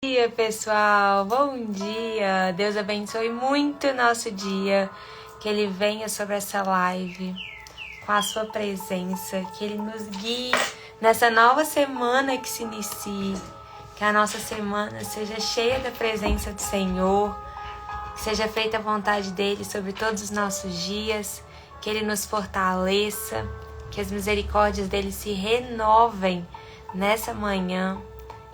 Bom dia, pessoal! Bom dia! Deus abençoe muito o nosso dia, que Ele venha sobre essa live com a sua presença, que Ele nos guie nessa nova semana que se inicie, que a nossa semana seja cheia da presença do Senhor, que seja feita a vontade dEle sobre todos os nossos dias, que Ele nos fortaleça, que as misericórdias dEle se renovem nessa manhã.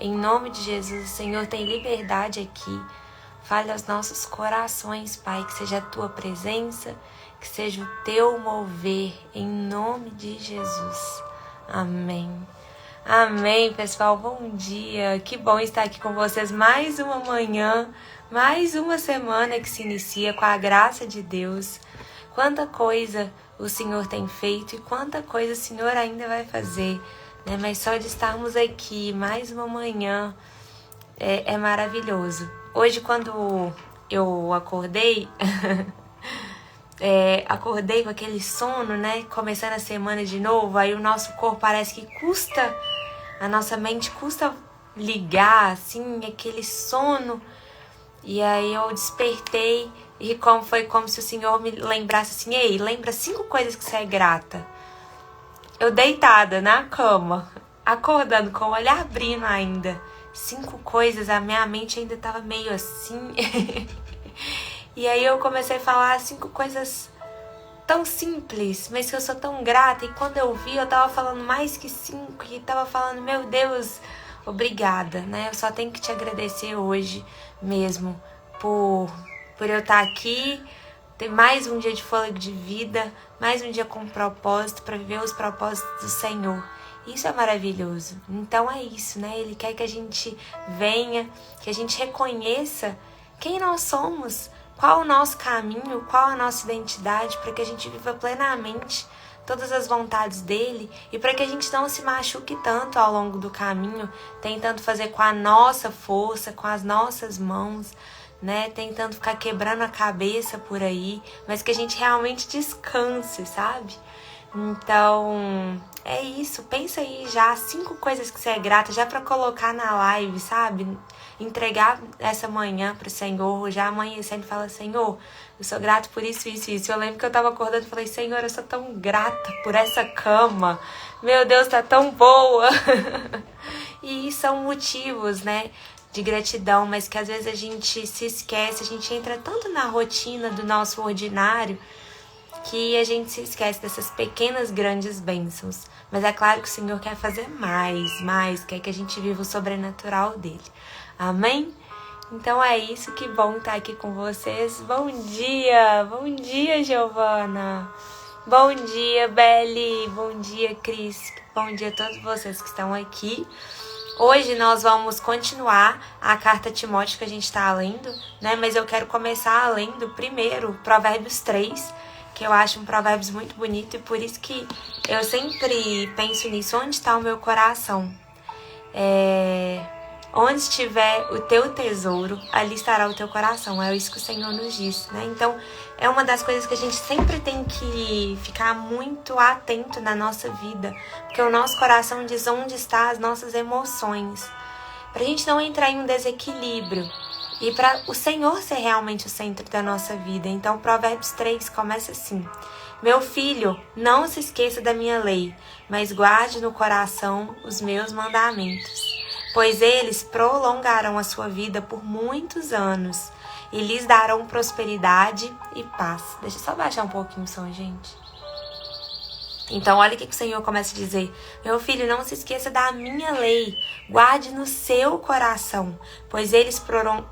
Em nome de Jesus, o Senhor tem liberdade aqui. Fale aos nossos corações, Pai, que seja a Tua presença, que seja o Teu mover, em nome de Jesus. Amém. Amém, pessoal. Bom dia. Que bom estar aqui com vocês mais uma manhã, mais uma semana que se inicia com a graça de Deus. Quanta coisa o Senhor tem feito e quanta coisa o Senhor ainda vai fazer. Mas só de estarmos aqui mais uma manhã é maravilhoso. Hoje, quando eu acordei, acordei com aquele sono, né? Começando a semana de novo, aí o nosso corpo parece que custa, a nossa mente custa ligar, assim, aquele sono. E aí eu despertei e foi como se o Senhor me lembrasse assim: ei, lembra 5 coisas que você é grata. Eu deitada na cama, acordando com o olho abrindo ainda. 5 coisas, a minha mente ainda tava meio assim. E aí eu comecei a falar 5 coisas tão simples, mas que eu sou tão grata. E quando eu vi, eu tava falando mais que 5 e tava falando: meu Deus, obrigada, né? Eu só tenho que te agradecer hoje mesmo por eu estar aqui, ter mais um dia de fôlego de vida, mais um dia com propósito, para viver os propósitos do Senhor. Isso é maravilhoso. Então é isso, né? Ele quer que a gente venha, que a gente reconheça quem nós somos, qual o nosso caminho, qual a nossa identidade, para que a gente viva plenamente todas as vontades dele e para que a gente não se machuque tanto ao longo do caminho, tentando fazer com a nossa força, com as nossas mãos, né, tentando ficar quebrando a cabeça por aí, mas que a gente realmente descanse, sabe? Então, é isso. Pensa aí já 5 coisas que você é grata, já pra colocar na live, sabe? Entregar essa manhã pro Senhor, já amanhecendo e fala: Senhor, eu sou grato por isso, isso, isso. Eu lembro que eu tava acordando e falei: Senhor, eu sou tão grata por essa cama. Meu Deus, tá tão boa. E são motivos, né, de gratidão, mas que às vezes a gente se esquece, a gente entra tanto na rotina do nosso ordinário que a gente se esquece dessas pequenas, grandes bênçãos. Mas é claro que o Senhor quer fazer mais, quer que a gente viva o sobrenatural dele. Amém? Então é isso, que bom estar aqui com vocês. Bom dia, Giovana. Bom dia, Beli. Bom dia, Cris. Bom dia a todos vocês que estão aqui. Hoje nós vamos continuar a carta a Timóteo que a gente está lendo, né? Mas eu quero começar lendo primeiro Provérbios 3, que eu acho um provérbios muito bonito e por isso que eu sempre penso nisso. Onde está o meu coração? Onde estiver o teu tesouro, ali estará o teu coração. É isso que o Senhor nos diz, né? Então, é uma das coisas que a gente sempre tem que ficar muito atento na nossa vida, porque o nosso coração diz onde estão as nossas emoções, pra gente não entrar em um desequilíbrio e para o Senhor ser realmente o centro da nossa vida. Então, Provérbios 3 começa assim: meu filho, não se esqueça da minha lei, mas guarde no coração os meus mandamentos, pois eles prolongarão a sua vida por muitos anos e lhes darão prosperidade e paz. Deixa eu só baixar um pouquinho o som, gente. Então, olha o que o Senhor começa a dizer: meu filho, não se esqueça da minha lei, guarde no seu coração, pois eles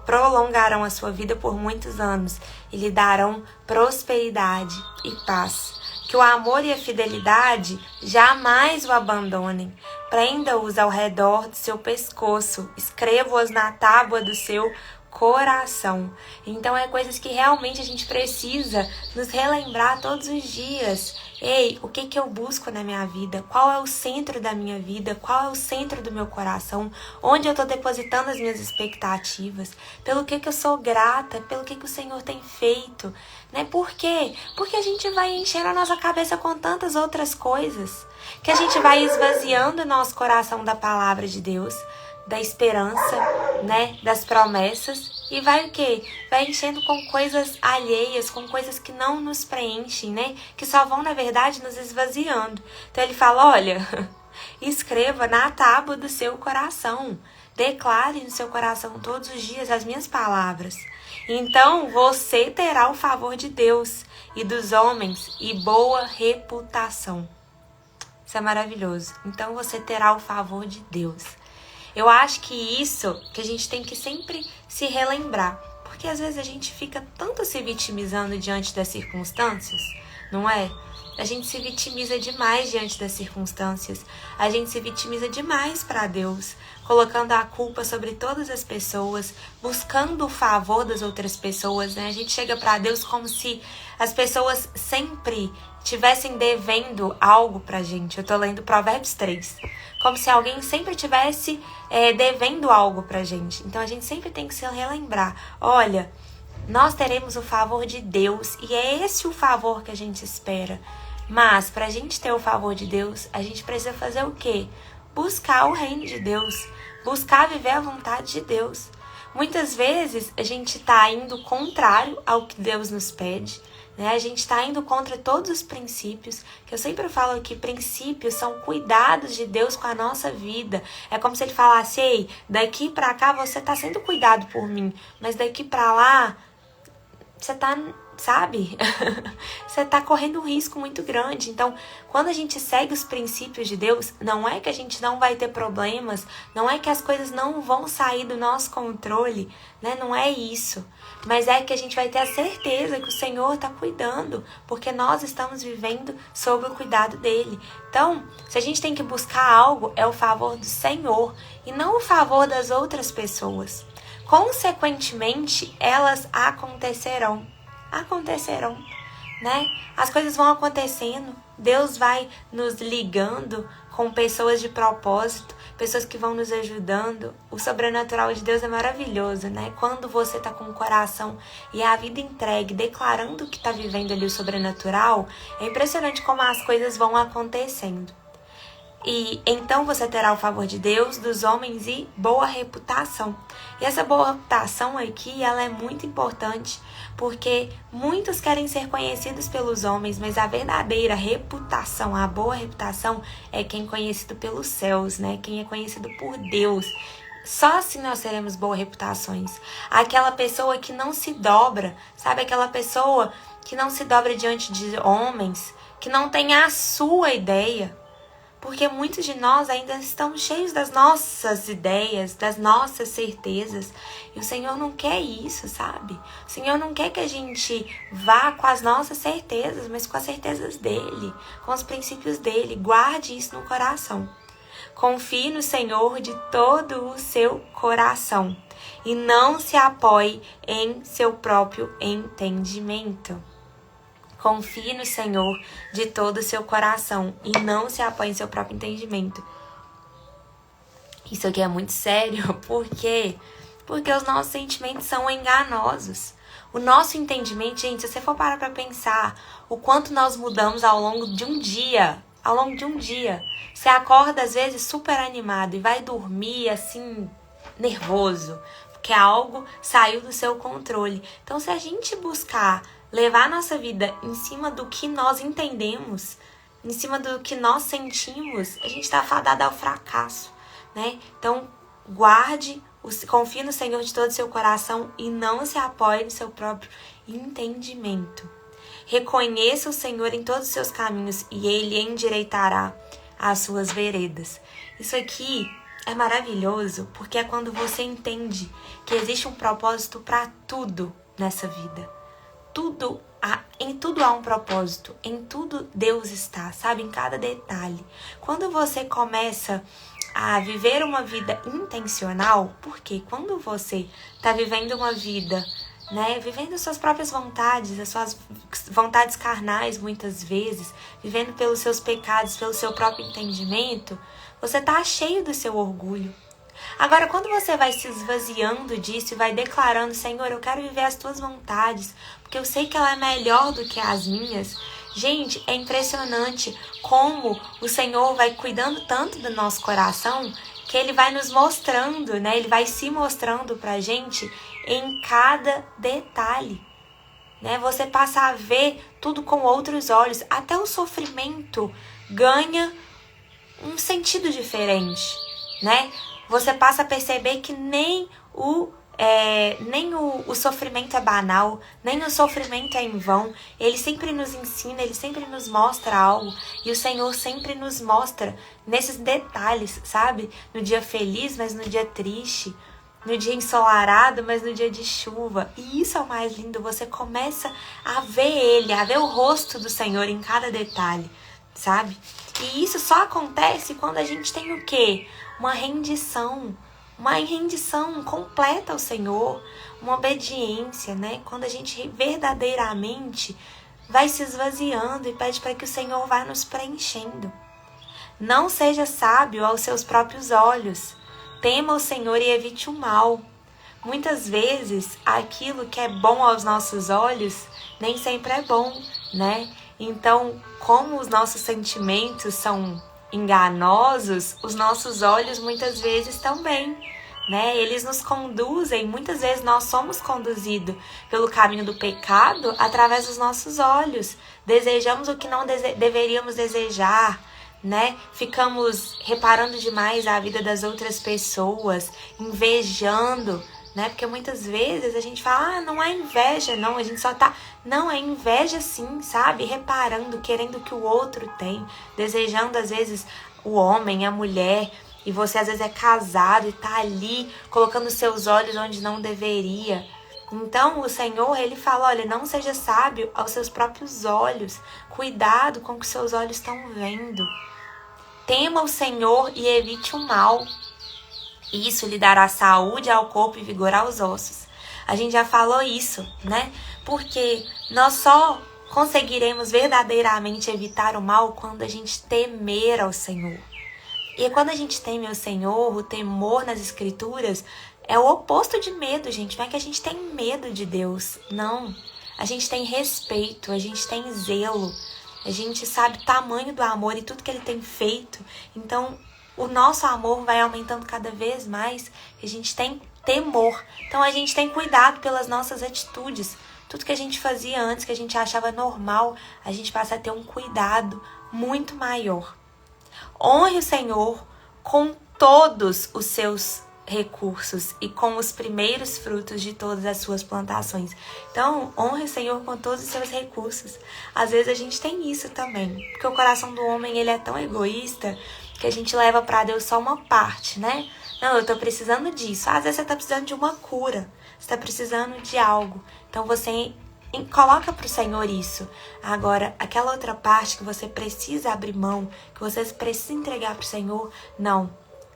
prolongarão a sua vida por muitos anos e lhe darão prosperidade e paz. Que o amor e a fidelidade jamais o abandonem. Prenda-os ao redor do seu pescoço, escreva-os na tábua do seu coração. Então é coisas que realmente a gente precisa nos relembrar todos os dias. Ei, o que eu busco na minha vida? Qual é o centro da minha vida? Qual é o centro do meu coração? Onde eu estou depositando as minhas expectativas? Pelo que eu sou grata? Pelo que o Senhor tem feito? Né? Por quê? Porque a gente vai enchendo a nossa cabeça com tantas outras coisas, que a gente vai esvaziando o nosso coração da palavra de Deus, da esperança, né, das promessas, e vai o quê? Vai enchendo com coisas alheias, com coisas que não nos preenchem, né, que só vão, na verdade, nos esvaziando. Então ele fala, olha, escreva na tábua do seu coração, declare no seu coração todos os dias as minhas palavras. Então você terá o favor de Deus e dos homens e boa reputação. Isso é maravilhoso. Então você terá o favor de Deus. Eu acho que isso que a gente tem que sempre se relembrar. Porque às vezes a gente fica tanto se vitimizando diante das circunstâncias, não é? A gente se vitimiza demais diante das circunstâncias. A gente se vitimiza demais para Deus, colocando a culpa sobre todas as pessoas, buscando o favor das outras pessoas, né? A gente chega para Deus como se as pessoas sempre tivessem devendo algo pra gente. Eu tô lendo Provérbios 3. Como se alguém sempre tivesse devendo algo pra gente. Então a gente sempre tem que se relembrar. Olha, nós teremos o favor de Deus e é esse o favor que a gente espera. Mas pra gente ter o favor de Deus, a gente precisa fazer o quê? Buscar o reino de Deus. Buscar viver a vontade de Deus. Muitas vezes a gente tá indo contrário ao que Deus nos pede. Né? A gente está indo contra todos os princípios, que eu sempre falo que princípios são cuidados de Deus com a nossa vida. É como se ele falasse, ei, daqui para cá você está sendo cuidado por mim, mas daqui para lá você está, sabe? Você está correndo um risco muito grande. Então, quando a gente segue os princípios de Deus, não é que a gente não vai ter problemas, não é que as coisas não vão sair do nosso controle, né? Não é isso. Mas é que a gente vai ter a certeza que o Senhor está cuidando, porque nós estamos vivendo sob o cuidado dele. Então, se a gente tem que buscar algo, é o favor do Senhor e não o favor das outras pessoas. Consequentemente, elas acontecerão, né? As coisas vão acontecendo, Deus vai nos ligando com pessoas de propósito, pessoas que vão nos ajudando. O sobrenatural de Deus é maravilhoso, né? Quando você tá com o coração e a vida entregue, declarando que tá vivendo ali o sobrenatural, é impressionante como as coisas vão acontecendo. E então você terá o favor de Deus, dos homens e boa reputação. E essa boa reputação aqui, ela é muito importante, porque muitos querem ser conhecidos pelos homens, mas a verdadeira reputação, a boa reputação, é quem é conhecido pelos céus, né? Quem é conhecido por Deus. Só assim nós teremos boas reputações. Aquela pessoa que não se dobra, sabe? Aquela pessoa que não se dobra diante de homens, que não tem a sua ideia. Porque muitos de nós ainda estamos cheios das nossas ideias, das nossas certezas. E o Senhor não quer isso, sabe? O Senhor não quer que a gente vá com as nossas certezas, mas com as certezas dEle, com os princípios dEle. Guarde isso no coração. Confie no Senhor de todo o seu coração e não se apoie em seu próprio entendimento. Confie no Senhor de todo o seu coração e não se apoie em seu próprio entendimento. Isso aqui é muito sério, por quê? Porque os nossos sentimentos são enganosos. O nosso entendimento, gente, se você for parar para pensar o quanto nós mudamos ao longo de um dia, você acorda às vezes super animado e vai dormir assim, nervoso, porque algo saiu do seu controle. Então, se a gente buscar levar a nossa vida em cima do que nós entendemos, em cima do que nós sentimos, a gente está fadado ao fracasso, né? Então, confie no Senhor de todo o seu coração e não se apoie no seu próprio entendimento. Reconheça o Senhor em todos os seus caminhos e Ele endireitará as suas veredas. Isso aqui é maravilhoso porque é quando você entende que existe um propósito para tudo nessa vida. Em tudo há um propósito, em tudo Deus está, sabe? Em cada detalhe. Quando você começa a viver uma vida intencional, porque quando você está vivendo uma vida, né, vivendo suas próprias vontades, as suas vontades carnais muitas vezes, vivendo pelos seus pecados, pelo seu próprio entendimento, você está cheio do seu orgulho. Agora, quando você vai se esvaziando disso e vai declarando, Senhor, eu quero viver as tuas vontades, porque eu sei que ela é melhor do que as minhas. Gente, é impressionante como o Senhor vai cuidando tanto do nosso coração que Ele vai nos mostrando, né? Ele vai se mostrando pra gente em cada detalhe, né? Você passa a ver tudo com outros olhos. Até o sofrimento ganha um sentido diferente, né? Você passa a perceber que nem o sofrimento é banal, nem o sofrimento é em vão. Ele sempre nos ensina, Ele sempre nos mostra algo. E o Senhor sempre nos mostra nesses detalhes, sabe? No dia feliz, mas no dia triste. No dia ensolarado, mas no dia de chuva. E isso é o mais lindo. Você começa a ver Ele, a ver o rosto do Senhor em cada detalhe, sabe? E isso só acontece quando a gente tem o quê? Uma rendição completa ao Senhor, uma obediência, né? Quando a gente verdadeiramente vai se esvaziando e pede para que o Senhor vá nos preenchendo. Não seja sábio aos seus próprios olhos. Tema o Senhor e evite o mal. Muitas vezes, aquilo que é bom aos nossos olhos nem sempre é bom, né? Então, como os nossos sentimentos são enganosos, os nossos olhos muitas vezes também, né? Eles nos conduzem, muitas vezes nós somos conduzidos pelo caminho do pecado através dos nossos olhos. Desejamos o que não deveríamos desejar, né? Ficamos reparando demais a vida das outras pessoas, invejando, né? Porque muitas vezes a gente fala, não é inveja, não, a gente só tá... Não, é inveja sim, sabe? Reparando, querendo que o outro tem, desejando às vezes o homem, a mulher, e você às vezes é casado e tá ali colocando seus olhos onde não deveria. Então o Senhor, Ele fala, olha, não seja sábio aos seus próprios olhos, cuidado com o que seus olhos estão vendo. Tema o Senhor e evite o mal. Isso lhe dará saúde ao corpo e vigor aos ossos. A gente já falou isso, né? Porque nós só conseguiremos verdadeiramente evitar o mal quando a gente temer ao Senhor. E quando a gente teme ao Senhor, o temor nas Escrituras é o oposto de medo, gente. Não é que a gente tem medo de Deus, não. A gente tem respeito, a gente tem zelo. A gente sabe o tamanho do amor e tudo que Ele tem feito. Então, o nosso amor vai aumentando cada vez mais. A gente tem temor. Então, a gente tem cuidado pelas nossas atitudes. Tudo que a gente fazia antes, que a gente achava normal, a gente passa a ter um cuidado muito maior. Honre o Senhor com todos os seus recursos e com os primeiros frutos de todas as suas plantações. Então, honre o Senhor com todos os seus recursos. Às vezes a gente tem isso também, porque o coração do homem, ele é tão egoísta que a gente leva para Deus só uma parte, né? Não, eu tô precisando disso. Às vezes você tá precisando de uma cura, você tá precisando de algo. Então você coloca pro Senhor isso. Agora, aquela outra parte que você precisa abrir mão, que você precisa entregar pro Senhor, não.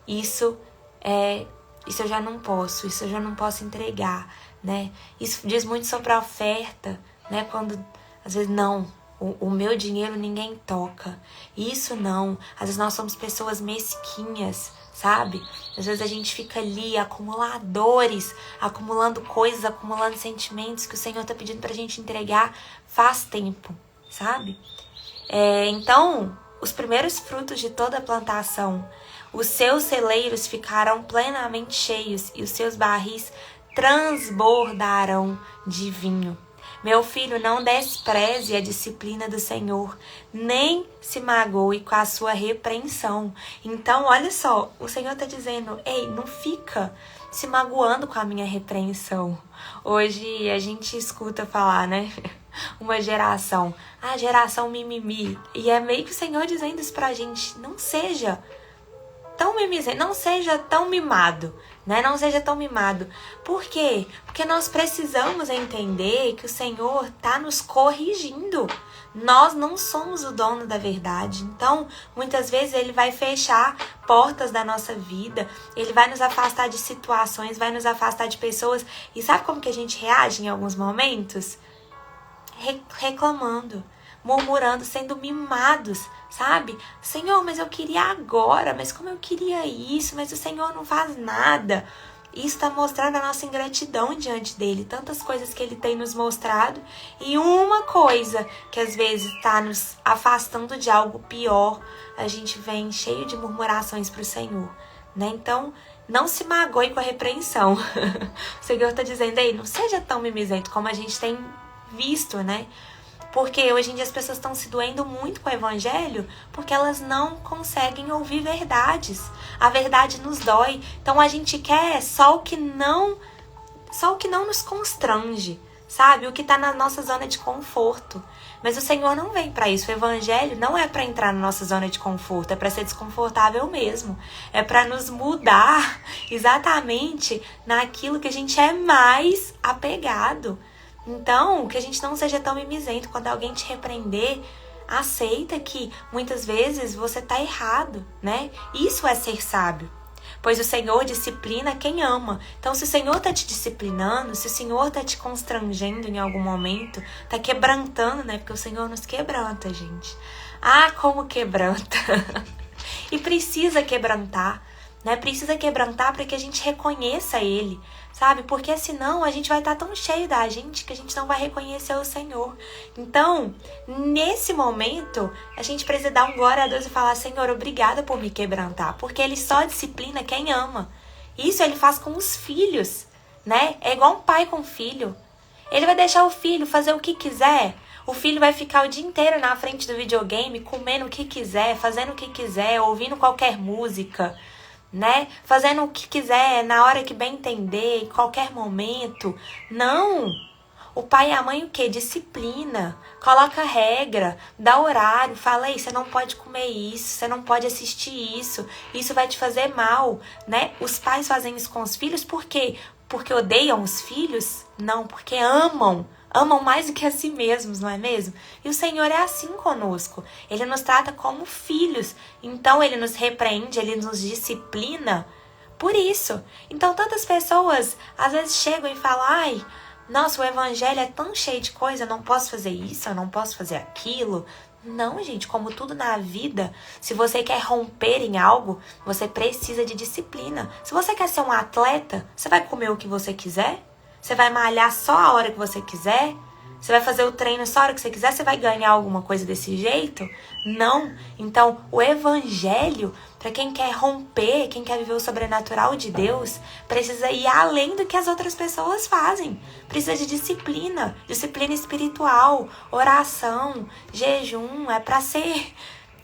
Isso eu já não posso, isso eu já não posso entregar, né? Isso diz muito sobre a oferta, né? Quando, às vezes, não, o meu dinheiro ninguém toca. Isso não. Às vezes nós somos pessoas mesquinhas, sabe? Às vezes a gente fica ali acumuladores, acumulando coisas, acumulando sentimentos que o Senhor tá pedindo pra gente entregar faz tempo, sabe? Então, os primeiros frutos de toda a plantação, os seus celeiros ficarão plenamente cheios e os seus barris transbordarão de vinho. Meu filho, não despreze a disciplina do Senhor, nem se magoe com a sua repreensão. Então, olha só, o Senhor está dizendo, ei, não fica se magoando com a minha repreensão. Hoje a gente escuta falar, né? Uma geração, a geração mimimi. E é meio que o Senhor dizendo isso pra gente, não seja tão mimizento, não seja tão mimado, né? Não seja tão mimado. Por quê? Porque nós precisamos entender que o Senhor está nos corrigindo. Nós não somos o dono da verdade. Então, muitas vezes Ele vai fechar portas da nossa vida. Ele vai nos afastar de situações, vai nos afastar de pessoas. E sabe como que a gente reage em alguns momentos? Reclamando, murmurando, sendo mimados, sabe? Senhor, mas eu queria agora, mas como eu queria isso, mas o Senhor não faz nada. Isso está mostrando a nossa ingratidão diante dele, tantas coisas que ele tem nos mostrado e uma coisa que às vezes está nos afastando de algo pior, a gente vem cheio de murmurações para o Senhor. né? Então, não se magoe com a repreensão. O Senhor está dizendo aí, não seja tão mimizento como a gente tem visto, né? Porque hoje em dia as pessoas estão se doendo muito com o evangelho porque elas não conseguem ouvir verdades. A verdade nos dói. Então a gente quer só o que não nos constrange, sabe? O que está na nossa zona de conforto. Mas o Senhor não vem para isso. O evangelho não é para entrar na nossa zona de conforto, é para ser desconfortável mesmo. É para nos mudar exatamente naquilo que a gente é mais apegado. Então, que a gente não seja tão mimizento. Quando alguém te repreender, aceita que muitas vezes você está errado, né? Isso é ser sábio. Pois o Senhor disciplina quem ama. Então, se o Senhor está te disciplinando, se o Senhor está te constrangendo em algum momento, está quebrantando, né? Porque o Senhor nos quebranta, gente. Ah, como quebranta! E precisa quebrantar, né? Precisa quebrantar para que a gente reconheça Ele, sabe? Porque senão a gente vai estar tão cheio da gente que a gente não vai reconhecer o Senhor. Então, nesse momento, a gente precisa dar um glória a Deus e falar: Senhor, obrigada por me quebrantar. Porque Ele só disciplina quem ama. Isso Ele faz com os filhos, né? É igual um pai com um filho. Ele vai deixar o filho fazer o que quiser. O filho vai ficar o dia inteiro na frente do videogame, comendo o que quiser, fazendo o que quiser, ouvindo qualquer música, né? Fazendo o que quiser, na hora que bem entender, em qualquer momento. Não! O pai e a mãe o quê? Disciplina, coloca regra, dá horário, fala: aí, você não pode comer isso, você não pode assistir isso vai te fazer mal, né? Os pais fazem isso com os filhos por quê? Porque odeiam os filhos? Não, porque amam mais do que a si mesmos, não é mesmo? E o Senhor é assim conosco. Ele nos trata como filhos. Então Ele nos repreende, Ele nos disciplina por isso. Então tantas pessoas às vezes chegam e falam: ai, nossa, o evangelho é tão cheio de coisa, eu não posso fazer isso, eu não posso fazer aquilo. Não, gente, como tudo na vida, se você quer romper em algo, você precisa de disciplina. Se você quer ser um atleta, você vai comer o que você quiser? Você vai malhar só a hora que você quiser? Você vai fazer o treino só a hora que você quiser? Você vai ganhar alguma coisa desse jeito? Não. Então, o evangelho, para quem quer romper, quem quer viver o sobrenatural de Deus, precisa ir além do que as outras pessoas fazem. Precisa de disciplina espiritual, oração, jejum. É para ser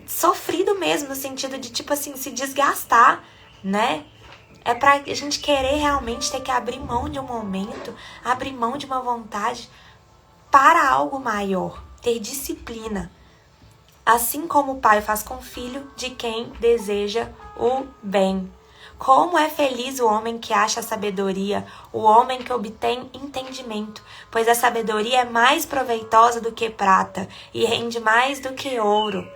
sofrido mesmo, no sentido de, tipo assim, se desgastar, né? É pra a gente querer realmente ter que abrir mão de um momento, abrir mão de uma vontade para algo maior, ter disciplina. Assim como o pai faz com o filho de quem deseja o bem. Como é feliz o homem que acha sabedoria, o homem que obtém entendimento, pois a sabedoria é mais proveitosa do que prata e rende mais do que ouro.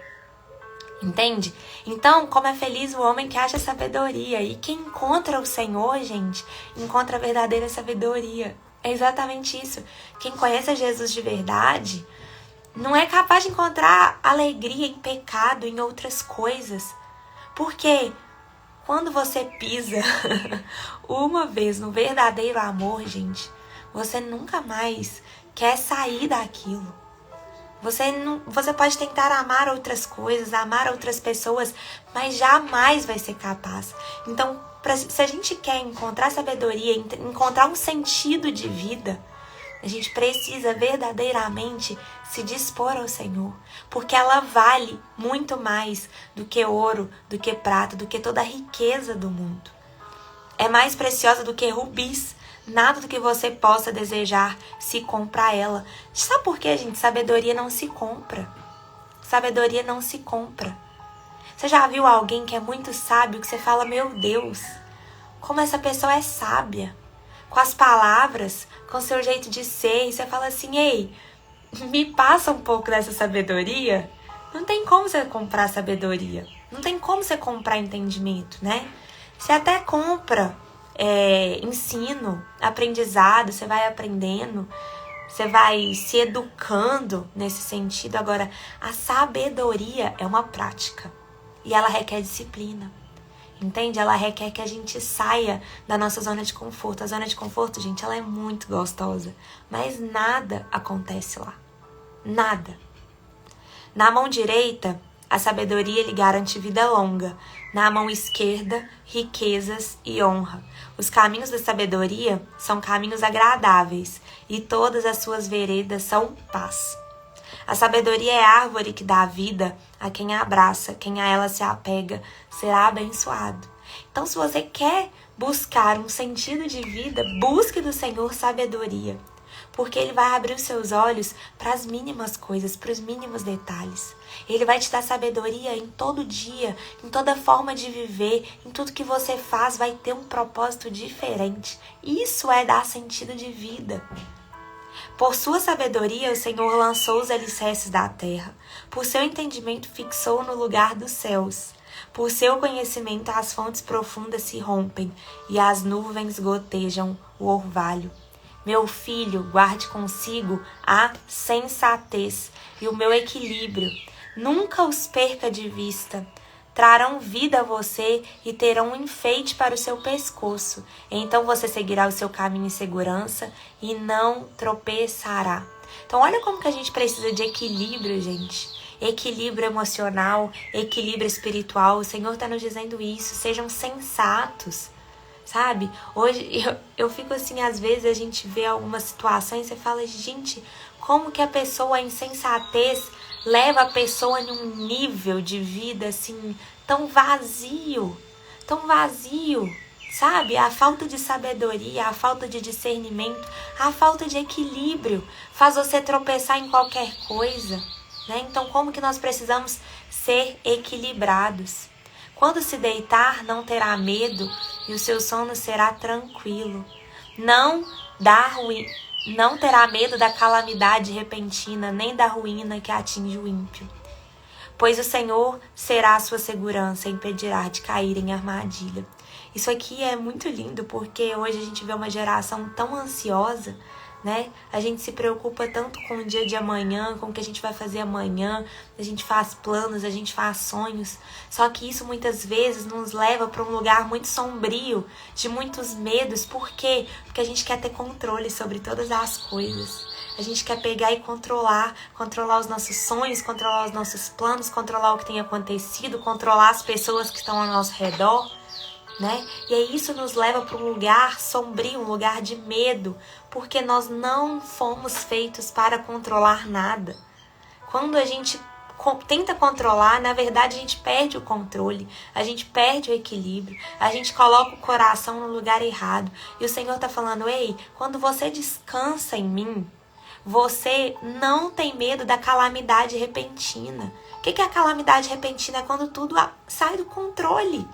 Entende? Então, como é feliz o homem que acha sabedoria. E quem encontra o Senhor, gente, encontra a verdadeira sabedoria. É exatamente isso. Quem conhece Jesus de verdade não é capaz de encontrar alegria em pecado, em outras coisas. Porque quando você pisa uma vez no verdadeiro amor, gente, você nunca mais quer sair daquilo. Você pode tentar amar outras coisas, amar outras pessoas, mas jamais vai ser capaz. Então, se a gente quer encontrar sabedoria, encontrar um sentido de vida, a gente precisa verdadeiramente se dispor ao Senhor. Porque ela vale muito mais do que ouro, do que prata, do que toda a riqueza do mundo. É mais preciosa do que rubis. Nada do que você possa desejar se compra ela. Sabe por quê, gente? Sabedoria não se compra. Sabedoria não se compra. Você já viu alguém que é muito sábio que você fala: meu Deus, como essa pessoa é sábia? Com as palavras, com o seu jeito de ser. E você fala assim: ei, me passa um pouco dessa sabedoria. Não tem como você comprar sabedoria. Não tem como você comprar entendimento, né? Você até compra ensino, aprendizado, você vai aprendendo, você vai se educando nesse sentido. Agora, a sabedoria é uma prática e ela requer disciplina, entende? Ela requer que a gente saia da nossa zona de conforto. A zona de conforto, gente, ela é muito gostosa, mas nada acontece lá, nada. Na mão direita, A sabedoria lhe garante vida longa. Na mão esquerda, riquezas e honra. Os caminhos da sabedoria são caminhos agradáveis, e todas as suas veredas são paz. A sabedoria é a árvore que dá vida a quem a abraça, quem a ela se apega será abençoado. Então, se você quer buscar um sentido de vida, busque do Senhor sabedoria, porque Ele vai abrir os seus olhos para as mínimas coisas, para os mínimos detalhes. Ele vai te dar sabedoria em todo dia, em toda forma de viver, em tudo que você faz vai ter um propósito diferente. Isso é dar sentido de vida. Por sua sabedoria, o Senhor lançou os alicerces da terra. Por seu entendimento, fixou no lugar dos céus. Por seu conhecimento, as fontes profundas se rompem e as nuvens gotejam o orvalho. Meu filho, guarde consigo a sensatez e o meu equilíbrio. Nunca os perca de vista. Trarão vida a você e terão um enfeite para o seu pescoço. Então você seguirá o seu caminho em segurança e não tropeçará. Então olha como que a gente precisa de equilíbrio, gente. Equilíbrio emocional, equilíbrio espiritual. O Senhor está nos dizendo isso. Sejam sensatos, sabe? Hoje eu fico assim, às vezes a gente vê algumas situações e fala, gente, como que a pessoa, a insensatez leva a pessoa num nível de vida assim tão vazio, sabe? A falta de sabedoria, a falta de discernimento, a falta de equilíbrio faz você tropeçar em qualquer coisa, né? Então, como que nós precisamos ser equilibrados? Quando se deitar, não terá medo e o seu sono será tranquilo. Não terá medo da calamidade repentina, nem da ruína que atinge o ímpio. Pois o Senhor será a sua segurança e impedirá de cair em armadilha. Isso aqui é muito lindo, porque hoje a gente vê uma geração tão ansiosa, né? A gente se preocupa tanto com o dia de amanhã, com o que a gente vai fazer amanhã, a gente faz planos, a gente faz sonhos, só que isso muitas vezes nos leva para um lugar muito sombrio, de muitos medos. Por quê? Porque a gente quer ter controle sobre todas as coisas. A gente quer pegar e controlar os nossos sonhos, controlar os nossos planos, controlar o que tem acontecido, controlar as pessoas que estão ao nosso redor, né? E aí isso nos leva para um lugar sombrio, um lugar de medo, porque nós não fomos feitos para controlar nada. Quando a gente tenta controlar, na verdade a gente perde o controle, a gente perde o equilíbrio, a gente coloca o coração no lugar errado. E o Senhor está falando, ei, quando você descansa em mim, você não tem medo da calamidade repentina. O que é a calamidade repentina? É quando tudo sai do controle.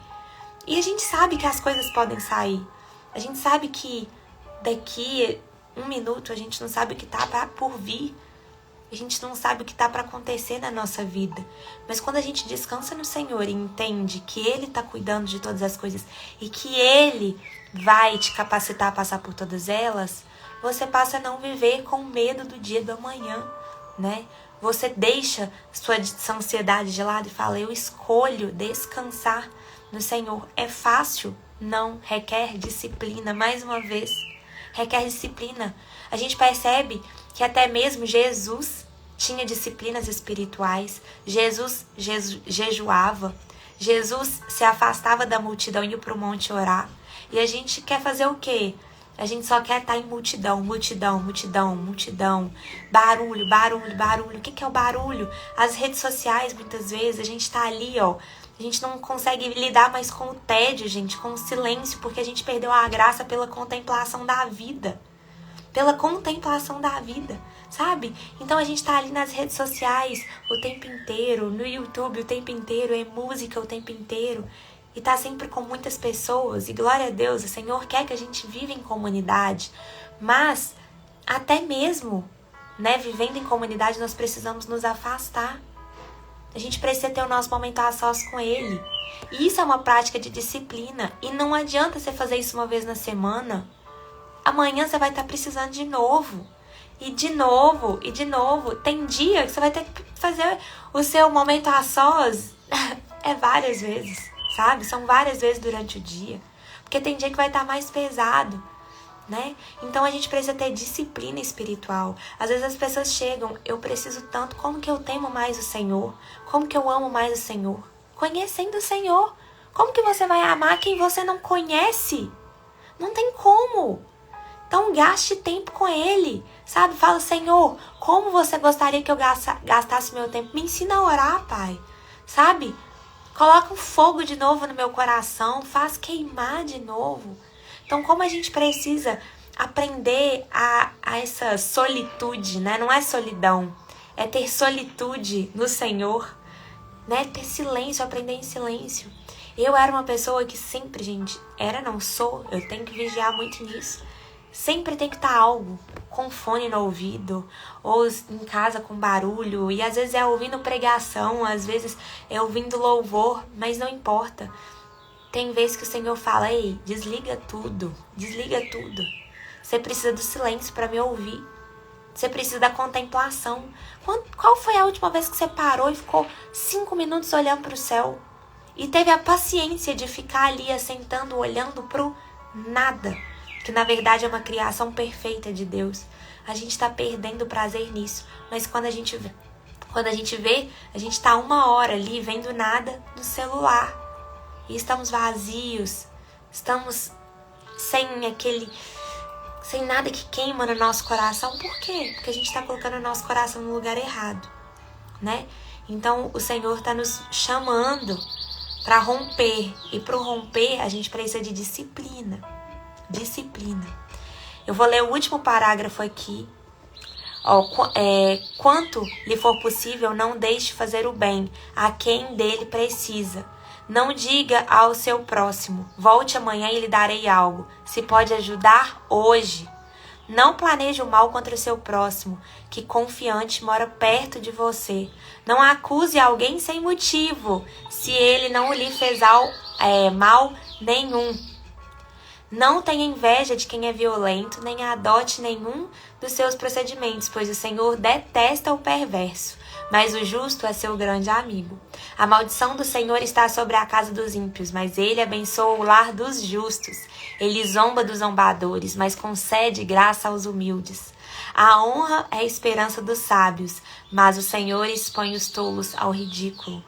E a gente sabe que as coisas podem sair. A gente sabe que daqui 1 minuto a gente não sabe o que está por vir. A gente não sabe o que está para acontecer na nossa vida. Mas quando a gente descansa no Senhor e entende que Ele está cuidando de todas as coisas e que Ele vai te capacitar a passar por todas elas, você passa a não viver com medo do dia do amanhã, né? Você deixa sua ansiedade de lado e fala, eu escolho descansar no Senhor. É fácil? Não. Requer disciplina. Mais uma vez, requer disciplina. A gente percebe que até mesmo Jesus tinha disciplinas espirituais. Jesus jejuava. Jesus se afastava da multidão e ia para o monte orar. E a gente quer fazer o quê? A gente só quer estar em multidão. Barulho. O que é o barulho? As redes sociais, muitas vezes, a gente está ali, ó. A gente não consegue lidar mais com o tédio, gente, com o silêncio, porque a gente perdeu a graça pela contemplação da vida. Sabe? Então a gente tá ali nas redes sociais o tempo inteiro, no YouTube o tempo inteiro, é música o tempo inteiro. E tá sempre com muitas pessoas, e glória a Deus, o Senhor quer que a gente viva em comunidade, mas até mesmo, né, vivendo em comunidade, nós precisamos nos afastar. A gente precisa ter o nosso momento a sós com Ele. E isso é uma prática de disciplina, e não adianta você fazer isso uma vez na semana. Amanhã você vai estar precisando de novo. E de novo. Tem dia que você vai ter que fazer o seu momento a sós várias vezes. Sabe? São várias vezes durante o dia. Porque tem dia que vai estar mais pesado. né? Então a gente precisa ter disciplina espiritual. Às vezes as pessoas chegam, eu preciso tanto, como que eu temo mais o Senhor? Como que eu amo mais o Senhor? Conhecendo o Senhor. Como que você vai amar quem você não conhece? Não tem como. Então gaste tempo com Ele, sabe? Fala, Senhor, como você gostaria que eu gastasse meu tempo? Me ensina a orar, Pai, sabe? Coloca um fogo de novo no meu coração, faz queimar de novo. Então, como a gente precisa aprender a essa solitude, né? Não é solidão, é ter solitude no Senhor, né? Ter silêncio, aprender em silêncio. Eu era uma pessoa que sempre, gente, não sou, eu tenho que vigiar muito nisso. Sempre tem que estar algo, com fone no ouvido, ou em casa com barulho, e às vezes é ouvindo pregação, às vezes é ouvindo louvor, mas não importa. Tem vezes que o Senhor fala, ei, desliga tudo. Você precisa do silêncio para me ouvir. Você precisa da contemplação. Qual foi a última vez que você parou e ficou 5 minutos olhando para o céu? E teve a paciência de ficar ali assentando, olhando pro nada. Que na verdade é uma criação perfeita de Deus. A gente está perdendo o prazer nisso. Mas quando a gente vê, a gente está 1 hora ali vendo nada no celular. E estamos vazios. Estamos sem nada que queima no nosso coração. Por quê? Porque a gente está colocando o nosso coração no lugar errado, né? Então o Senhor está nos chamando para romper. E para o romper a gente precisa de disciplina. Eu vou ler o último parágrafo aqui. Quanto lhe for possível, não deixe fazer o bem a quem dele precisa. Não diga ao seu próximo, volte amanhã e lhe darei algo. Se pode ajudar, hoje. Não planeje o mal contra o seu próximo, que confiante mora perto de você. Não acuse alguém sem motivo, se ele não lhe fez mal nenhum. Não tenha inveja de quem é violento, nem adote nenhum dos seus procedimentos, pois o Senhor detesta o perverso, mas o justo é seu grande amigo. A maldição do Senhor está sobre a casa dos ímpios, mas ele abençoa o lar dos justos. Ele zomba dos zombadores, mas concede graça aos humildes. A honra é a esperança dos sábios, mas o Senhor expõe os tolos ao ridículo.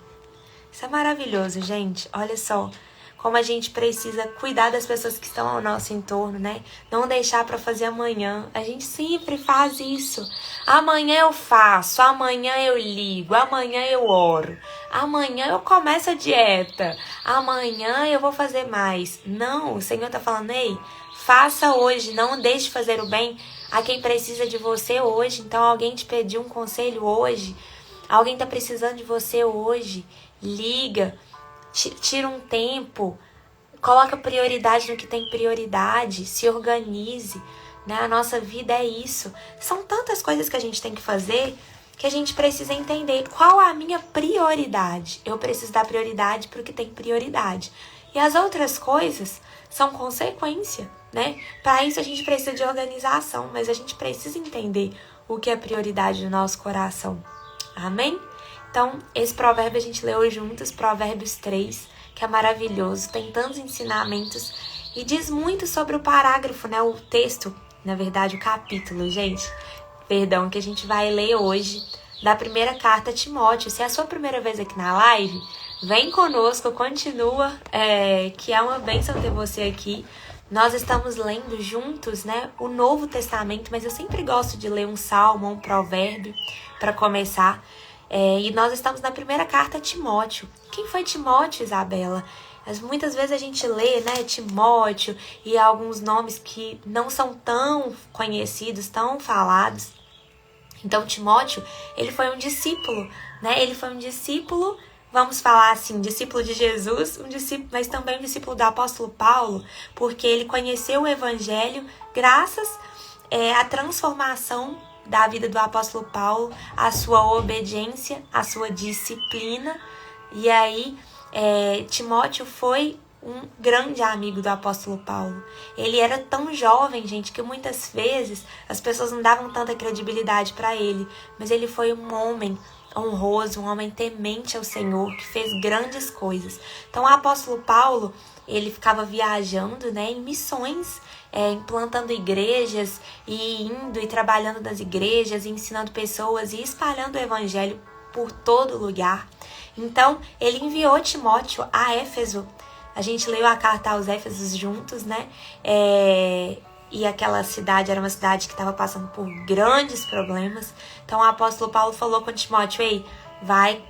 Isso é maravilhoso, gente. Olha só. Como a gente precisa cuidar das pessoas que estão ao nosso entorno, né? Não deixar para fazer amanhã. A gente sempre faz isso. Amanhã eu faço, amanhã eu ligo, amanhã eu oro, amanhã eu começo a dieta, amanhã eu vou fazer mais. Não, o Senhor tá falando, ei, faça hoje, não deixe de fazer o bem a quem precisa de você hoje. Então alguém te pediu um conselho hoje, alguém tá precisando de você hoje, liga. Tira um tempo, coloca prioridade no que tem prioridade, se organize, né? A nossa vida é isso. São tantas coisas que a gente tem que fazer que a gente precisa entender qual é a minha prioridade. Eu preciso dar prioridade para o que tem prioridade. E as outras coisas são consequência, né? Para isso a gente precisa de organização, mas a gente precisa entender o que é prioridade no nosso coração. Amém? Então, esse provérbio a gente leu juntos, Provérbios 3, que é maravilhoso, tem tantos ensinamentos e diz muito sobre o parágrafo, né? O texto, na verdade, o capítulo, gente, que a gente vai ler hoje, da primeira carta a Timóteo. Se é a sua primeira vez aqui na live, vem conosco, continua, que é uma bênção ter você aqui. Nós estamos lendo juntos, né, o Novo Testamento, mas eu sempre gosto de ler um salmo, um provérbio, para começar. E nós estamos na primeira carta a Timóteo. Quem foi Timóteo, Isabela? Muitas vezes a gente lê, né, Timóteo e alguns nomes que não são tão conhecidos, tão falados. Então, Timóteo, ele foi um discípulo, né? Ele foi um discípulo, vamos falar assim, discípulo de Jesus, mas também um discípulo do apóstolo Paulo, porque ele conheceu o evangelho graças à transformação da vida do apóstolo Paulo, a sua obediência, a sua disciplina. E aí, Timóteo foi um grande amigo do apóstolo Paulo. Ele era tão jovem, gente, que muitas vezes as pessoas não davam tanta credibilidade para ele. Mas ele foi um homem honroso, um homem temente ao Senhor, que fez grandes coisas. Então, o apóstolo Paulo, ele ficava viajando, né, em missões. implantando igrejas e indo e trabalhando nas igrejas, e ensinando pessoas e espalhando o evangelho por todo lugar. Então, ele enviou Timóteo a Éfeso. A gente leu a carta aos Éfesos juntos, né? E aquela cidade era uma cidade que estava passando por grandes problemas. Então, o apóstolo Paulo falou com Timóteo: ei,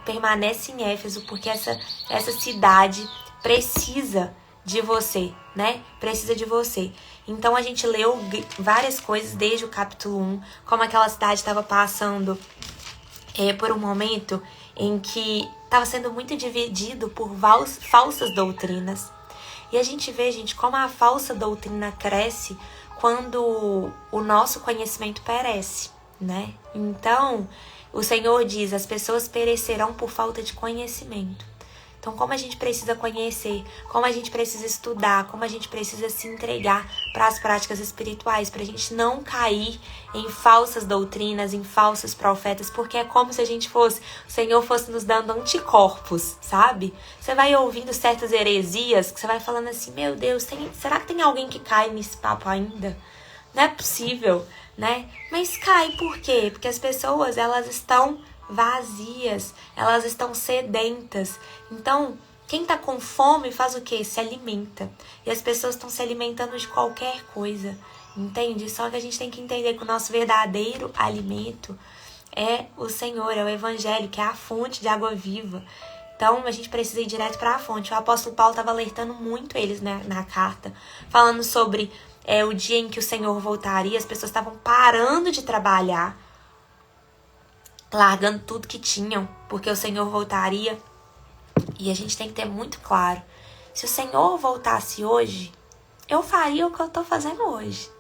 permanece em Éfeso, porque essa cidade precisa de você, né? Precisa de você. Então, a gente leu várias coisas desde o capítulo 1, como aquela cidade estava passando por um momento em que estava sendo muito dividido por falsas doutrinas. E a gente vê, gente, como a falsa doutrina cresce quando o nosso conhecimento perece, né? Então, o Senhor diz: as pessoas perecerão por falta de conhecimento. Então, como a gente precisa conhecer, como a gente precisa estudar, como a gente precisa se entregar para as práticas espirituais, para a gente não cair em falsas doutrinas, em falsos profetas, porque é como se o Senhor fosse nos dando anticorpos, sabe? Você vai ouvindo certas heresias, que você vai falando assim: meu Deus, será que tem alguém que cai nesse papo ainda? Não é possível, né? Mas cai por quê? Porque as pessoas, elas estão vazias, elas estão sedentas. Então, quem tá com fome faz o quê? Se alimenta. E as pessoas estão se alimentando de qualquer coisa, entende? Só que a gente tem que entender que o nosso verdadeiro alimento é o Senhor, é o Evangelho, que é a fonte de água viva. Então, a gente precisa ir direto para a fonte. O apóstolo Paulo estava alertando muito eles, né, na carta, falando sobre o dia em que o Senhor voltaria. As pessoas estavam parando de trabalhar, largando tudo que tinham, porque o Senhor voltaria. E a gente tem que ter muito claro: se o Senhor voltasse hoje, eu faria o que eu tô fazendo hoje.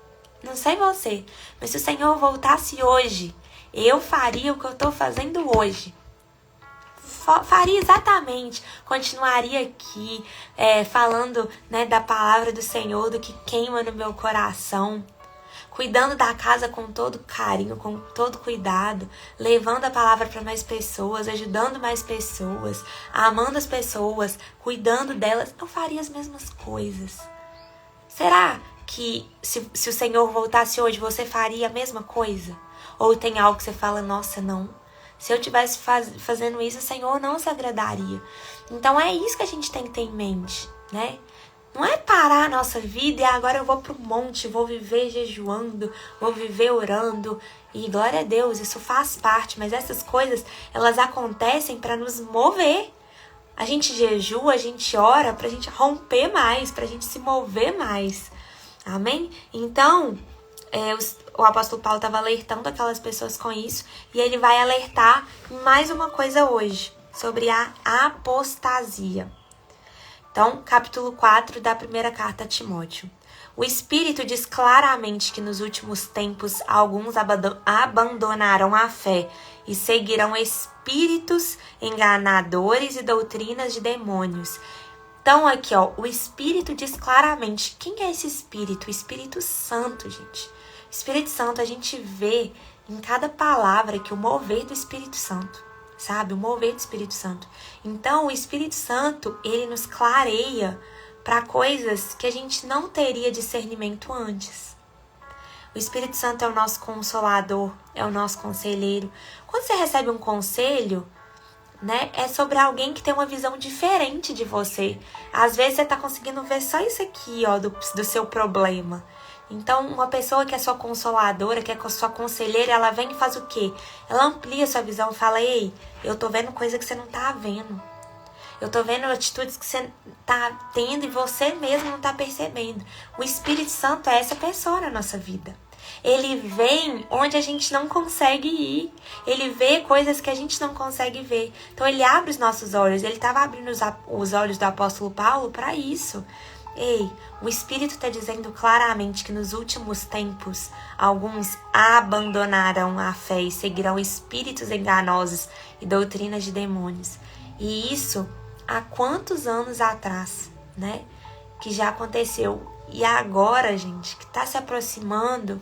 Não sei você, mas se o Senhor voltasse hoje, eu faria o que eu tô fazendo hoje. Faria exatamente, continuaria aqui falando, né, da palavra do Senhor, do que queima no meu coração, cuidando da casa com todo carinho, com todo cuidado, levando a palavra para mais pessoas, ajudando mais pessoas, amando as pessoas, cuidando delas. Eu faria as mesmas coisas. Será que se o Senhor voltasse hoje, você faria a mesma coisa? Ou tem algo que você fala: nossa, não, se eu estivesse fazendo isso, o Senhor não se agradaria. Então é isso que a gente tem que ter em mente, né? Não é parar a nossa vida e agora eu vou pro monte, vou viver jejuando, vou viver orando. E glória a Deus, isso faz parte, mas essas coisas, elas acontecem para nos mover. A gente jejua, a gente ora pra gente romper mais, pra gente se mover mais. Amém? Então, o apóstolo Paulo estava alertando aquelas pessoas com isso, e ele vai alertar mais uma coisa hoje, sobre a apostasia. Então, capítulo 4 da primeira carta a Timóteo. O Espírito diz claramente que nos últimos tempos alguns abandonarão a fé e seguirão espíritos enganadores e doutrinas de demônios. Então, aqui, o Espírito diz claramente. Quem é esse Espírito? O Espírito Santo, gente. O Espírito Santo, a gente vê em cada palavra que o mover do Espírito Santo, sabe? O mover do Espírito Santo. Então, o Espírito Santo, ele nos clareia para coisas que a gente não teria discernimento antes. O Espírito Santo é o nosso consolador, é o nosso conselheiro. Quando você recebe um conselho, né, é sobre alguém que tem uma visão diferente de você. Às vezes você tá conseguindo ver só isso aqui, do seu problema. Então, uma pessoa que é sua consoladora, que é sua conselheira, ela vem e faz o quê? Ela amplia sua visão e fala: ei, eu tô vendo coisa que você não tá vendo. Eu tô vendo atitudes que você tá tendo e você mesmo não tá percebendo. O Espírito Santo é essa pessoa na nossa vida. Ele vem onde a gente não consegue ir. Ele vê coisas que a gente não consegue ver. Então, ele abre os nossos olhos. Ele estava abrindo os olhos do apóstolo Paulo para isso. Ei, o Espírito está dizendo claramente que nos últimos tempos, alguns abandonarão a fé e seguirão espíritos enganosos e doutrinas de demônios. E isso há quantos anos atrás, né? Que já aconteceu. E agora, gente, que está se aproximando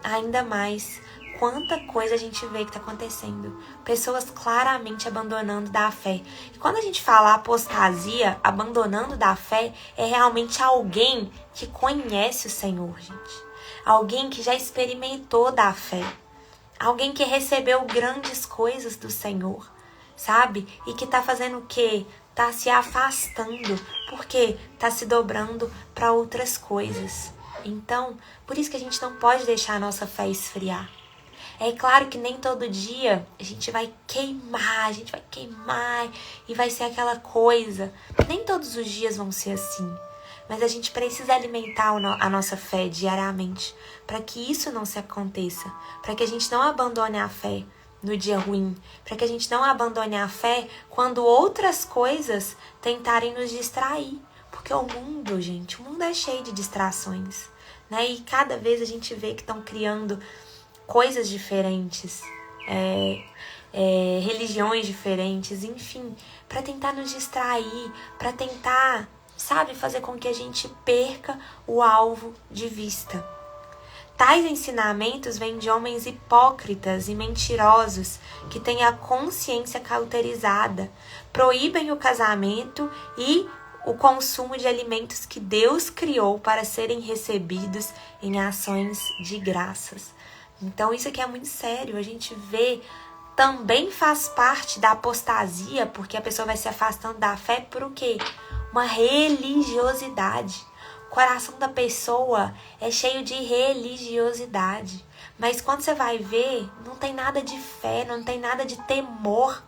ainda mais. quanta coisa a gente vê que está acontecendo. Pessoas claramente abandonando da fé. E quando a gente fala apostasia, abandonando da fé, é realmente alguém que conhece o Senhor, gente. Alguém que já experimentou da fé. Alguém que recebeu grandes coisas do Senhor, sabe? E que tá fazendo o quê? Tá se afastando, porque tá se dobrando para outras coisas. Então, por isso que a gente não pode deixar a nossa fé esfriar. É claro que nem todo dia a gente vai queimar e vai ser aquela coisa. Nem todos os dias vão ser assim. Mas a gente precisa alimentar a nossa fé diariamente para que isso não se aconteça, para que a gente não abandone a fé no dia ruim, para que a gente não abandone a fé quando outras coisas tentarem nos distrair. Porque o mundo, gente, o mundo é cheio de distrações, né? E cada vez a gente vê que estão criando coisas diferentes, religiões diferentes, enfim, para tentar nos distrair, para tentar, sabe, fazer com que a gente perca o alvo de vista. Tais ensinamentos vêm de homens hipócritas e mentirosos que têm a consciência cauterizada, proíbem o casamento e o consumo de alimentos que Deus criou para serem recebidos em ações de graças. Então isso aqui é muito sério, a gente vê, também faz parte da apostasia, porque a pessoa vai se afastando da fé por o quê? Uma religiosidade. O coração da pessoa é cheio de religiosidade. Mas quando você vai ver, não tem nada de fé, não tem nada de temor,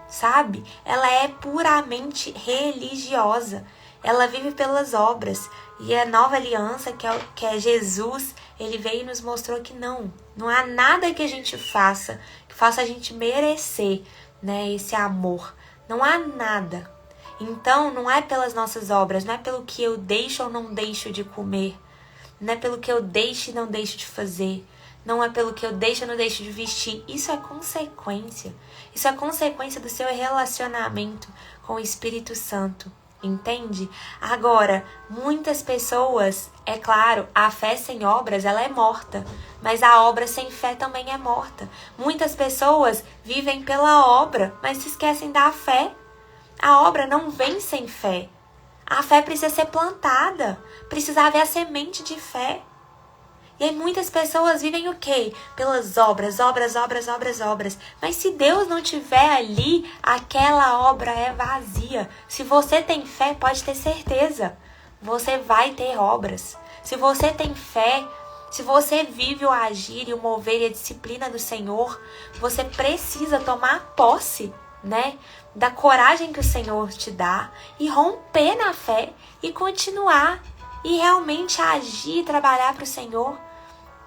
sabe? Ela é puramente religiosa. Ela vive pelas obras. E a nova aliança, que é Jesus, ele veio e nos mostrou que não há nada que a gente faça que faça a gente merecer, né, esse amor. Não há nada. Então, não é pelas nossas obras, não é pelo que eu deixo ou não deixo de comer, não é pelo que eu deixo e não deixo de fazer, não é pelo que eu deixo ou não deixo de vestir. Isso é consequência. Isso é consequência do seu relacionamento com o Espírito Santo. Entende? Agora, muitas pessoas, é claro, a fé sem obras, ela é morta. Mas a obra sem fé também é morta. Muitas pessoas vivem pela obra, mas se esquecem da fé. A obra não vem sem fé. A fé precisa ser plantada. Precisa haver a semente de fé. E aí muitas pessoas vivem o quê? Pelas obras. Mas se Deus não tiver ali, aquela obra é vazia. Se você tem fé, pode ter certeza. Você vai ter obras. Se você tem fé, se você vive o agir e o mover e a disciplina do Senhor, você precisa tomar posse, né, da coragem que o Senhor te dá e romper na fé e continuar e realmente agir e trabalhar para o Senhor.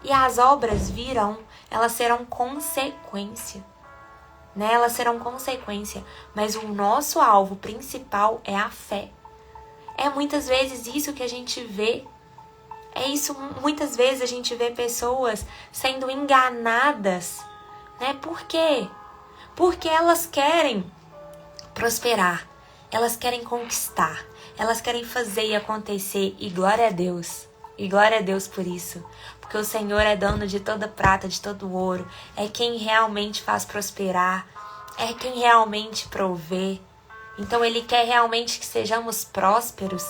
E as obras virão, elas serão consequência, né? Elas serão consequência, mas o nosso alvo principal é a fé. É muitas vezes isso que a gente vê. Muitas vezes a gente vê pessoas sendo enganadas, né? Por quê? Porque elas querem prosperar, elas querem conquistar, elas querem fazer e acontecer, e glória a Deus por isso, porque o Senhor é dono de toda prata, de todo ouro, é quem realmente faz prosperar, é quem realmente provê. Então Ele quer realmente que sejamos prósperos,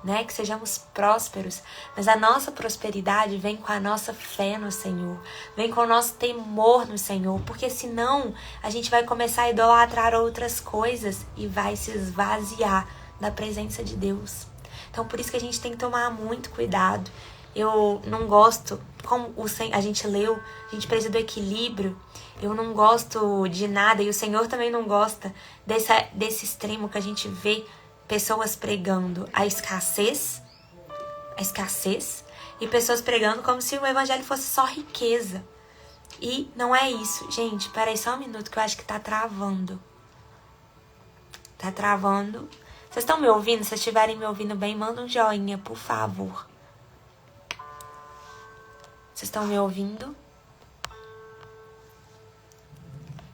né? Que sejamos prósperos, mas a nossa prosperidade vem com a nossa fé no Senhor, vem com o nosso temor no Senhor, porque senão a gente vai começar a idolatrar outras coisas e vai se esvaziar da presença de Deus. Então por isso que a gente tem que tomar muito cuidado. Eu não gosto, como a gente leu, a gente precisa do equilíbrio. Eu não gosto de nada, e o Senhor também não gosta desse extremo que a gente vê pessoas pregando a escassez, e pessoas pregando como se o evangelho fosse só riqueza. E não é isso. Gente, peraí só um minuto que eu acho que tá travando. Tá travando. Vocês estão me ouvindo? Se vocês estiverem me ouvindo bem, manda um joinha, por favor. Vocês estão me ouvindo?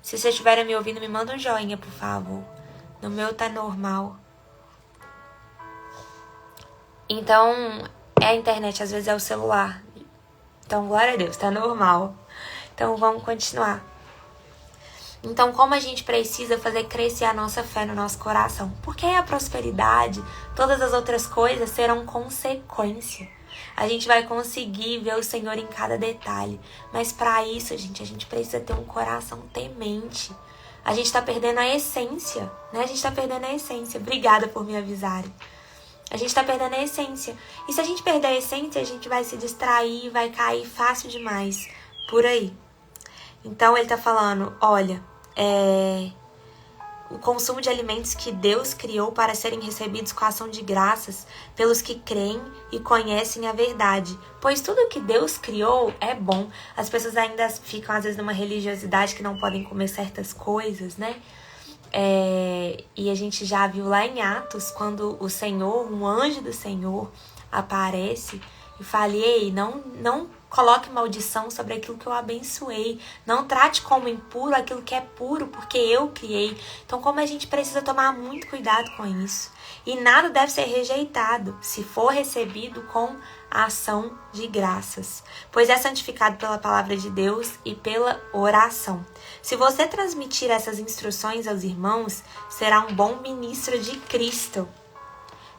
Se vocês estiverem me ouvindo, me manda um joinha, por favor. No meu tá normal. Então, é a internet, às vezes é o celular. Então, glória a Deus, tá normal. Então vamos continuar. Então, como a gente precisa fazer crescer a nossa fé no nosso coração? Porque a prosperidade, todas as outras coisas serão consequência. A gente vai conseguir ver o Senhor em cada detalhe. Mas para isso, gente, a gente precisa ter um coração temente. A gente tá perdendo a essência, né? A gente tá perdendo a essência. Obrigada por me avisarem. A gente tá perdendo a essência. E se a gente perder a essência, a gente vai se distrair, vai cair fácil demais por aí. Então, ele tá falando, olha, o consumo de alimentos que Deus criou para serem recebidos com ação de graças pelos que creem e conhecem a verdade. Pois tudo que Deus criou é bom. As pessoas ainda ficam, às vezes, numa religiosidade que não podem comer certas coisas, né? E a gente já viu lá em Atos, quando o Senhor, um anjo do Senhor, aparece e fala, ei, não coloque maldição sobre aquilo que eu abençoei. Não trate como impuro aquilo que é puro, porque eu criei. Então, como a gente precisa tomar muito cuidado com isso. E nada deve ser rejeitado, se for recebido com a ação de graças. Pois é santificado pela palavra de Deus e pela oração. Se você transmitir essas instruções aos irmãos, será um bom ministro de Cristo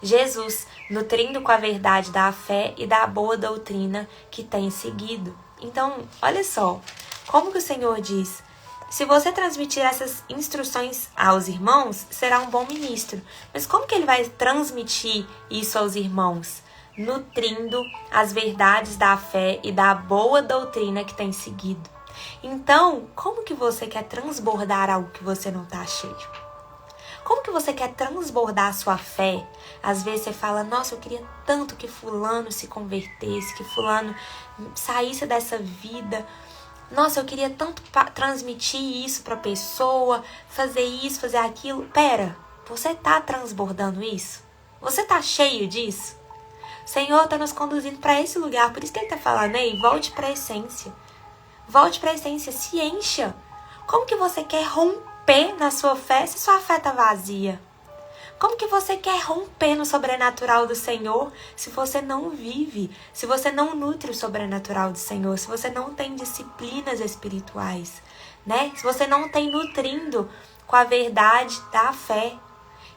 Jesus, nutrindo com a verdade da fé e da boa doutrina que tem seguido. Então, olha só, como que o Senhor diz, se você transmitir essas instruções aos irmãos, será um bom ministro. Mas como que ele vai transmitir isso aos irmãos? Nutrindo as verdades da fé e da boa doutrina que tem seguido. Então, como que você quer transbordar algo que você não está cheio? Como que você quer transbordar a sua fé? Às vezes você fala, nossa, eu queria tanto que fulano se convertesse, que fulano saísse dessa vida. Nossa, eu queria tanto transmitir isso para a pessoa, fazer isso, fazer aquilo. Pera, você tá transbordando isso? Você tá cheio disso? O Senhor tá nos conduzindo para esse lugar, por isso que ele tá falando, ei, volte para a essência. Volte para a essência, se encha. Como que você quer romper na sua fé se sua fé tá vazia? Como que você quer romper no sobrenatural do Senhor se você não vive, se você não nutre o sobrenatural do Senhor, se você não tem disciplinas espirituais, né? Se você não tem nutrindo com a verdade da fé.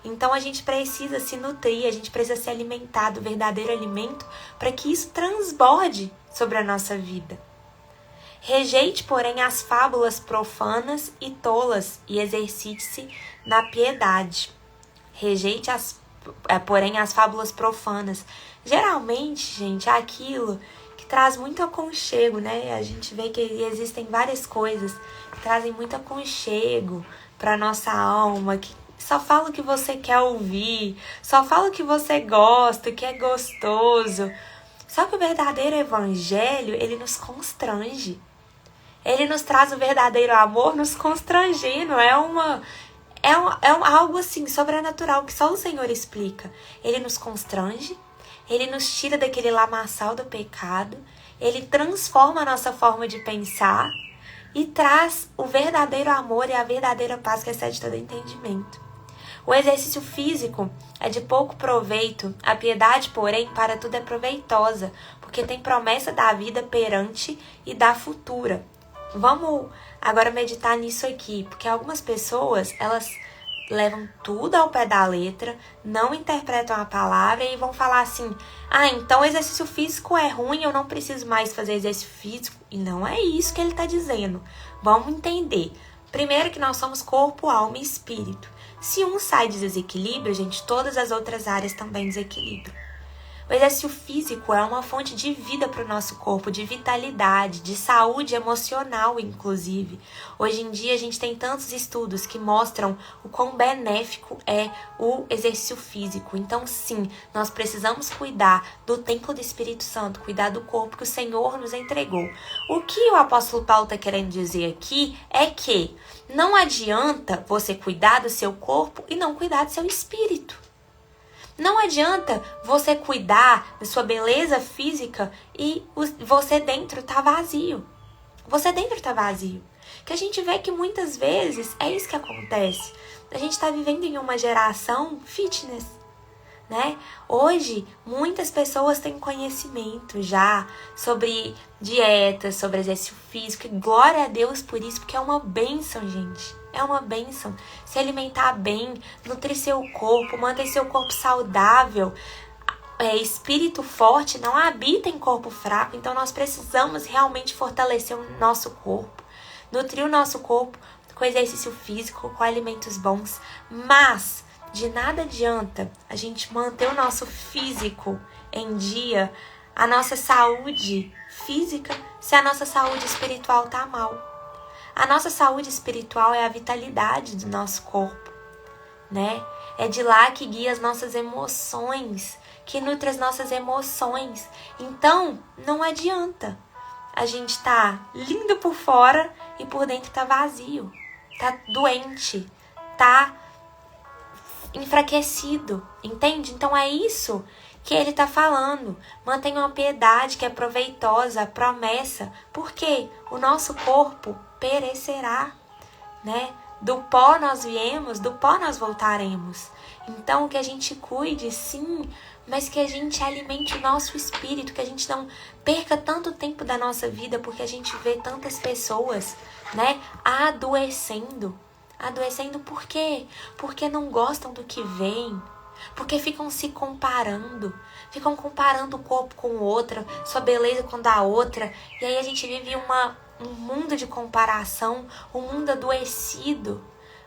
Então a gente precisa se nutrir, a gente precisa se alimentar do verdadeiro alimento para que isso transborde sobre a nossa vida. Rejeite, porém, as fábulas profanas e tolas e exercite-se na piedade. Rejeite, porém, as fábulas profanas. Geralmente, gente, é aquilo que traz muito aconchego, né? A gente vê que existem várias coisas que trazem muito aconchego para nossa alma, que só fala o que você quer ouvir, só fala o que você gosta, o que é gostoso. Só que o verdadeiro evangelho, ele nos constrange. Ele nos traz o verdadeiro amor nos constrangendo. É algo assim, sobrenatural, que só o Senhor explica. Ele nos constrange, ele nos tira daquele lamaçal do pecado, ele transforma a nossa forma de pensar e traz o verdadeiro amor e a verdadeira paz que excede todo entendimento. O exercício físico é de pouco proveito, a piedade, porém, para tudo é proveitosa, porque tem promessa da vida perante e da futura. Vamos agora meditar nisso aqui, porque algumas pessoas, elas levam tudo ao pé da letra, não interpretam a palavra e vão falar assim, então exercício físico é ruim, eu não preciso mais fazer exercício físico. E não é isso que ele está dizendo. Vamos entender. Primeiro que nós somos corpo, alma e espírito. Se um sai de desequilíbrio, gente, todas as outras áreas também desequilibram. O exercício físico é uma fonte de vida para o nosso corpo, de vitalidade, de saúde emocional, inclusive. Hoje em dia a gente tem tantos estudos que mostram o quão benéfico é o exercício físico. Então sim, nós precisamos cuidar do templo do Espírito Santo, cuidar do corpo que o Senhor nos entregou. O que o apóstolo Paulo está querendo dizer aqui é que não adianta você cuidar do seu corpo e não cuidar do seu espírito. Não adianta você cuidar da sua beleza física e você dentro tá vazio. Você dentro tá vazio. Que a gente vê que muitas vezes é isso que acontece. A gente tá vivendo em uma geração fitness. né? Hoje, muitas pessoas têm conhecimento já sobre dieta, sobre exercício físico. E glória a Deus por isso, porque é uma bênção, gente. É uma bênção. Se alimentar bem, nutrir seu corpo, manter seu corpo saudável. Espírito forte não habita em corpo fraco. Então, nós precisamos realmente fortalecer o nosso corpo. Nutrir o nosso corpo com exercício físico, com alimentos bons. Mas de nada adianta a gente manter o nosso físico em dia, a nossa saúde física, se a nossa saúde espiritual tá mal. A nossa saúde espiritual é a vitalidade do nosso corpo, né? É de lá que guia as nossas emoções, que nutre as nossas emoções. Então, não adianta a gente tá lindo por fora e por dentro tá vazio, tá doente, tá enfraquecido, entende? Então é isso que ele tá falando. Mantenha uma piedade que é proveitosa, a promessa, porque o nosso corpo perecerá, né? Do pó nós viemos, do pó nós voltaremos. Então que a gente cuide, sim, mas que a gente alimente o nosso espírito, que a gente não perca tanto tempo da nossa vida, porque a gente vê tantas pessoas, né, adoecendo. Adoecendo por quê? Porque não gostam do que veem. Porque ficam se comparando. Ficam comparando o corpo com outra, sua beleza com a da outra. E aí a gente vive um mundo de comparação, um mundo adoecido.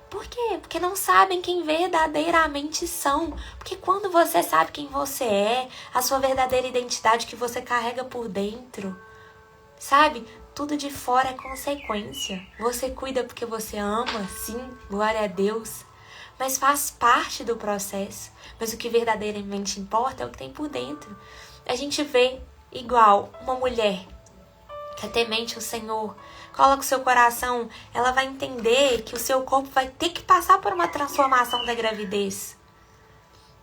Por quê? Porque não sabem quem verdadeiramente são. Porque quando você sabe quem você é, a sua verdadeira identidade que você carrega por dentro, sabe? Tudo de fora é consequência. Você cuida porque você ama, sim, glória a Deus. Mas faz parte do processo. Mas o que verdadeiramente importa é o que tem por dentro. A gente vê igual uma mulher que é temente ao Senhor, coloca o seu coração, ela vai entender que o seu corpo vai ter que passar por uma transformação da gravidez,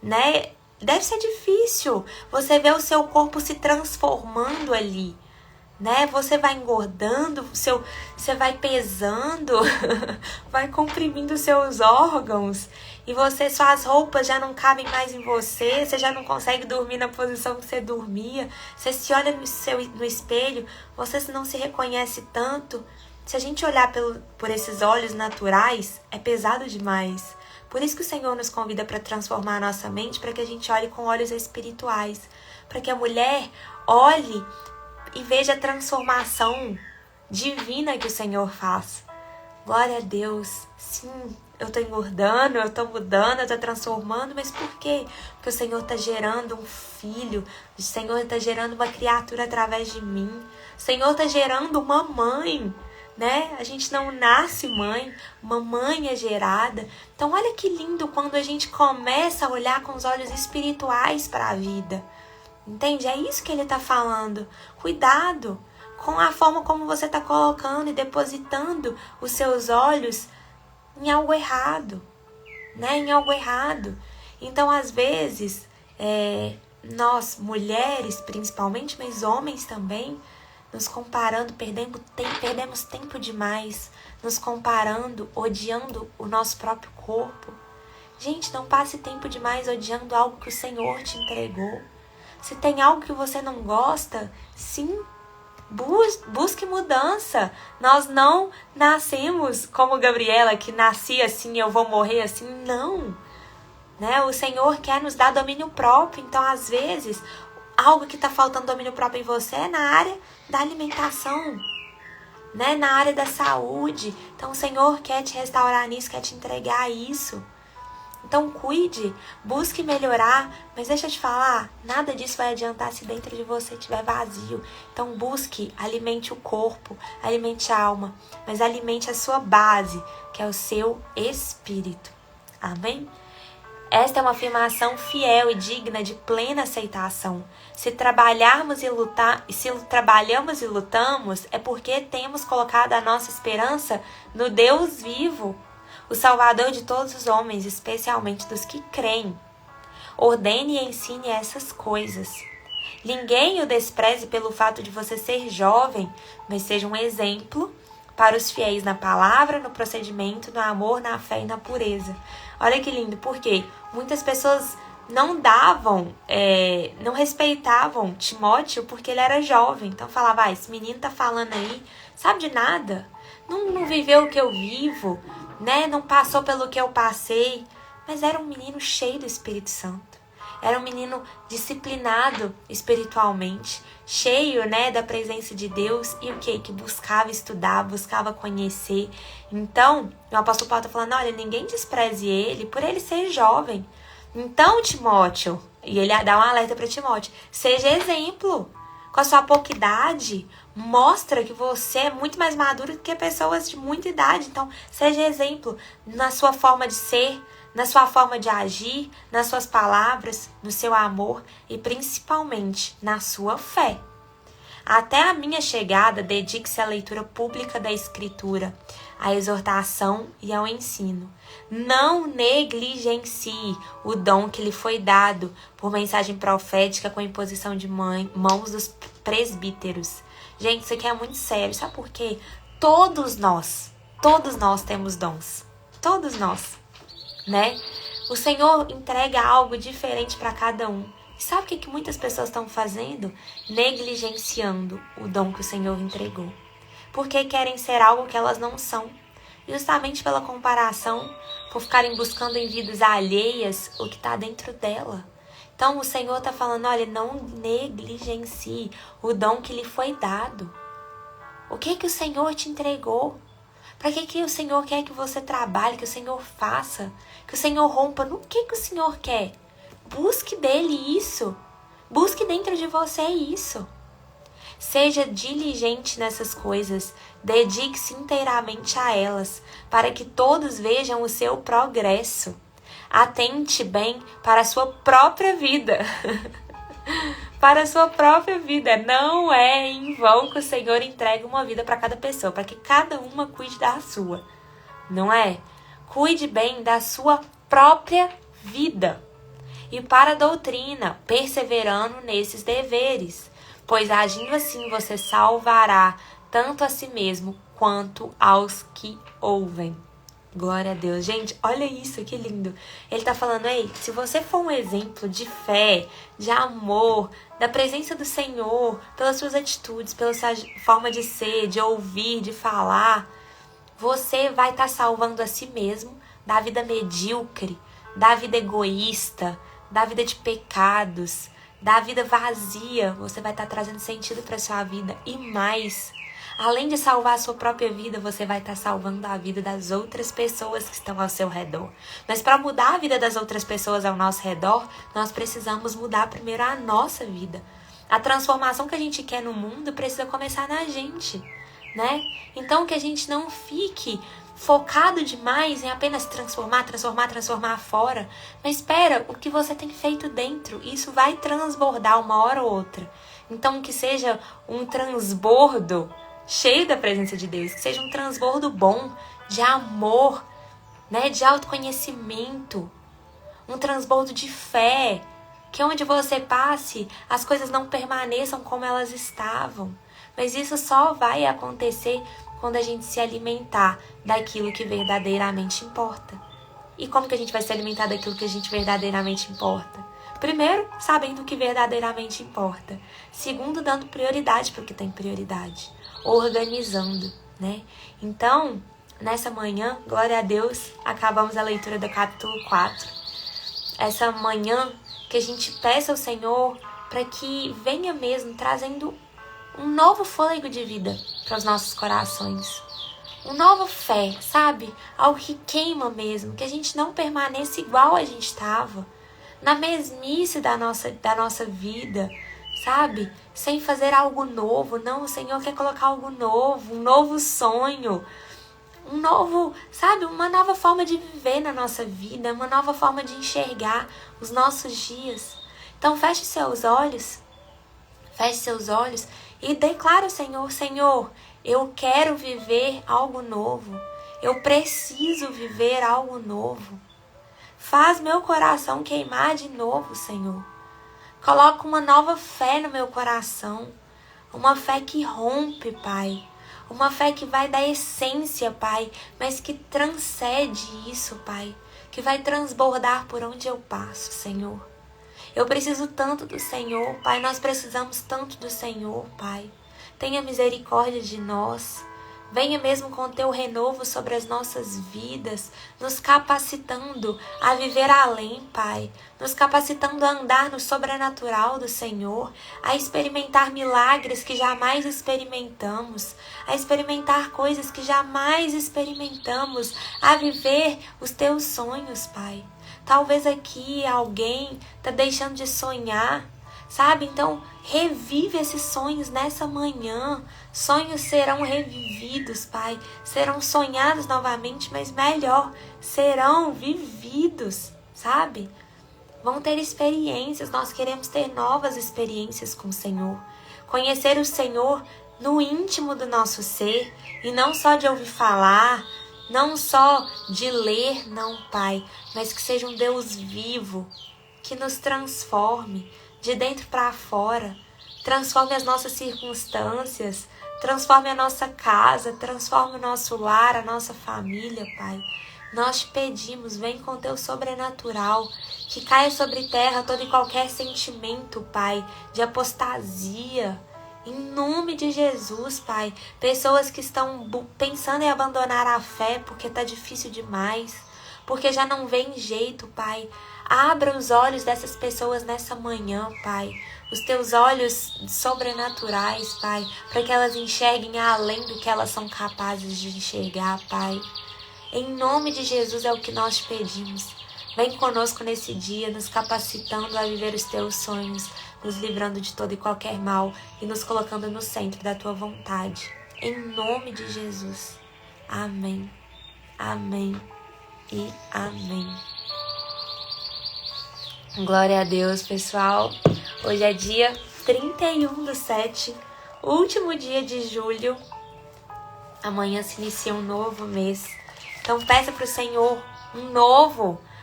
né? Deve ser difícil você ver o seu corpo se transformando ali, né? Você vai engordando, você vai pesando, vai comprimindo seus órgãos e suas roupas já não cabem mais em você já não consegue dormir na posição que você dormia, você se olha no espelho, você não se reconhece tanto. Se a gente olhar por esses olhos naturais, é pesado demais. Por isso que o Senhor nos convida para transformar a nossa mente, para que a gente olhe com olhos espirituais, para que a mulher olhe e veja a transformação divina que o Senhor faz. Glória a Deus. Sim, eu tô engordando, eu tô mudando, eu tô transformando, mas por quê? Porque o Senhor tá gerando um filho, o Senhor tá gerando uma criatura através de mim, o Senhor tá gerando uma mãe, né? A gente não nasce mãe, uma mãe é gerada. Então olha que lindo quando a gente começa a olhar com os olhos espirituais para a vida. Entende? É isso que ele tá falando. Cuidado com a forma como você tá colocando e depositando os seus olhos em algo errado, né? Em algo errado. Então, às vezes, nós, mulheres principalmente, mas homens também, nos comparando, perdemos tempo demais, nos comparando, odiando o nosso próprio corpo. Gente, não passe tempo demais odiando algo que o Senhor te entregou. Se tem algo que você não gosta, sim, busque mudança. Nós não nascemos como Gabriela, que nasci assim, eu vou morrer assim. Não. Né? O Senhor quer nos dar domínio próprio. Então, às vezes, algo que está faltando domínio próprio em você é na área da alimentação, né? Na área da saúde. Então, o Senhor quer te restaurar nisso, quer te entregar isso. Então cuide, busque melhorar, mas deixa eu te falar, nada disso vai adiantar se dentro de você estiver vazio. Então busque, alimente o corpo, alimente a alma, mas alimente a sua base, que é o seu espírito. Amém? Esta é uma afirmação fiel e digna de plena aceitação. Se trabalhamos e lutamos, é porque temos colocado a nossa esperança no Deus vivo, o Salvador de todos os homens, especialmente dos que creem. Ordene e ensine essas coisas. Ninguém o despreze pelo fato de você ser jovem, mas seja um exemplo para os fiéis na palavra, no procedimento, no amor, na fé e na pureza. Olha que lindo, porque muitas pessoas não não respeitavam Timóteo porque ele era jovem. Então falava, esse menino tá falando aí, sabe de nada, não viveu o que eu vivo, né? Não passou pelo que eu passei. Mas era um menino cheio do Espírito Santo. Era um menino disciplinado espiritualmente, cheio, né, da presença de Deus e o quê? Que buscava estudar, buscava conhecer. Então, o apóstolo Paulo está falando, olha, ninguém despreze ele por ele ser jovem. Então, Timóteo, e ele dá um alerta para Timóteo, seja exemplo. Com a sua pouca idade, mostra que você é muito mais maduro do que pessoas de muita idade. Então, seja exemplo na sua forma de ser, na sua forma de agir, nas suas palavras, no seu amor e principalmente na sua fé. Até a minha chegada, dedique-se à leitura pública da Escritura, à exortação e ao ensino. Não negligencie o dom que lhe foi dado por mensagem profética com a imposição de mãos dos presbíteros. Gente, isso aqui é muito sério. Sabe por quê? Todos nós temos dons. Todos nós, né? O Senhor entrega algo diferente para cada um. E sabe o que muitas pessoas estão fazendo? Negligenciando o dom que o Senhor entregou. Porque querem ser algo que elas não são. Justamente pela comparação, por ficarem buscando em vidas alheias o que está dentro dela. Então o Senhor está falando, olha, não negligencie o dom que lhe foi dado. O que o Senhor te entregou? Para que o Senhor quer que você trabalhe, que o Senhor faça, que o Senhor rompa? No que o Senhor quer? Busque dele isso. Busque dentro de você isso. Seja diligente nessas coisas. Dedique-se inteiramente a elas, para que todos vejam o seu progresso. Atente bem para a sua própria vida. Para a sua própria vida. Não é em vão que o Senhor entrega uma vida para cada pessoa, para que cada uma cuide da sua. Não é? Cuide bem da sua própria vida. E para a doutrina, perseverando nesses deveres, pois agindo assim você salvará tanto a si mesmo quanto aos que ouvem. Glória a Deus. Gente, olha isso, que lindo. Ele tá falando, ei, se você for um exemplo de fé, de amor, da presença do Senhor, pelas suas atitudes, pela sua forma de ser, de ouvir, de falar, você vai estar salvando a si mesmo da vida medíocre, da vida egoísta, da vida de pecados, da vida vazia. Você vai estar trazendo sentido para sua vida e mais. Além de salvar a sua própria vida, você vai estar salvando a vida das outras pessoas que estão ao seu redor. Mas para mudar a vida das outras pessoas ao nosso redor, nós precisamos mudar primeiro a nossa vida. A transformação que a gente quer no mundo precisa começar na gente, né? Então que a gente não fique focado demais em apenas transformar fora. Mas espera, o que você tem feito dentro, isso vai transbordar uma hora ou outra. Então que seja um transbordo cheio da presença de Deus, que seja um transbordo bom, de amor, né, de autoconhecimento, um transbordo de fé, que onde você passe, as coisas não permaneçam como elas estavam. Mas isso só vai acontecer quando a gente se alimentar daquilo que verdadeiramente importa. E como que a gente vai se alimentar daquilo que a gente verdadeiramente importa? Primeiro, sabendo o que verdadeiramente importa. Segundo, dando prioridade para o que tem prioridade. Organizando, né? Então, nessa manhã, glória a Deus, acabamos a leitura do capítulo 4. Essa manhã que a gente peça ao Senhor para que venha mesmo trazendo um novo fôlego de vida para os nossos corações. Uma nova fé, sabe? Algo que queima mesmo, que a gente não permaneça igual a gente estava, na mesmice da nossa vida, sabe? Sem fazer algo novo. Não, o Senhor quer colocar algo novo, um novo sonho, um novo, sabe? Uma nova forma de viver na nossa vida, uma nova forma de enxergar os nossos dias. Então feche seus olhos e declara ao Senhor, Senhor, eu quero viver algo novo, eu preciso viver algo novo. Faz meu coração queimar de novo, Senhor. Coloca uma nova fé no meu coração. Uma fé que rompe, Pai. Uma fé que vai da essência, Pai, mas que transcende isso, Pai. Que vai transbordar por onde eu passo, Senhor. Eu preciso tanto do Senhor, Pai. Nós precisamos tanto do Senhor, Pai. Tenha misericórdia de nós. Venha mesmo com o teu renovo sobre as nossas vidas, nos capacitando a viver além, Pai. Nos capacitando a andar no sobrenatural do Senhor, a experimentar milagres que jamais experimentamos, a experimentar coisas que jamais experimentamos, a viver os teus sonhos, Pai. Talvez aqui alguém está deixando de sonhar, sabe? Então, revive esses sonhos nessa manhã. Sonhos serão revividos, Pai. Serão sonhados novamente, mas melhor, serão vividos, sabe? Vão ter experiências. Nós queremos ter novas experiências com o Senhor. Conhecer o Senhor no íntimo do nosso ser e não só de ouvir falar, não só de ler, não, Pai, mas que seja um Deus vivo, que nos transforme de dentro para fora, transforme as nossas circunstâncias, transforme a nossa casa, transforme o nosso lar, a nossa família, Pai. Nós te pedimos, vem com o teu sobrenatural, que caia sobre terra todo e qualquer sentimento, Pai, de apostasia. Em nome de Jesus, Pai. Pessoas que estão pensando em abandonar a fé porque está difícil demais, porque já não vem jeito, Pai. Abra os olhos dessas pessoas nessa manhã, Pai. Os teus olhos sobrenaturais, Pai, para que elas enxerguem além do que elas são capazes de enxergar, Pai. Em nome de Jesus é o que nós te pedimos. Vem conosco nesse dia, nos capacitando a viver os teus sonhos, nos livrando de todo e qualquer mal e nos colocando no centro da tua vontade. Em nome de Jesus. Amém. Amém e amém. Glória a Deus, pessoal. Hoje é dia 31/7, último dia de julho. Amanhã se inicia um novo mês. Então peça para o Senhor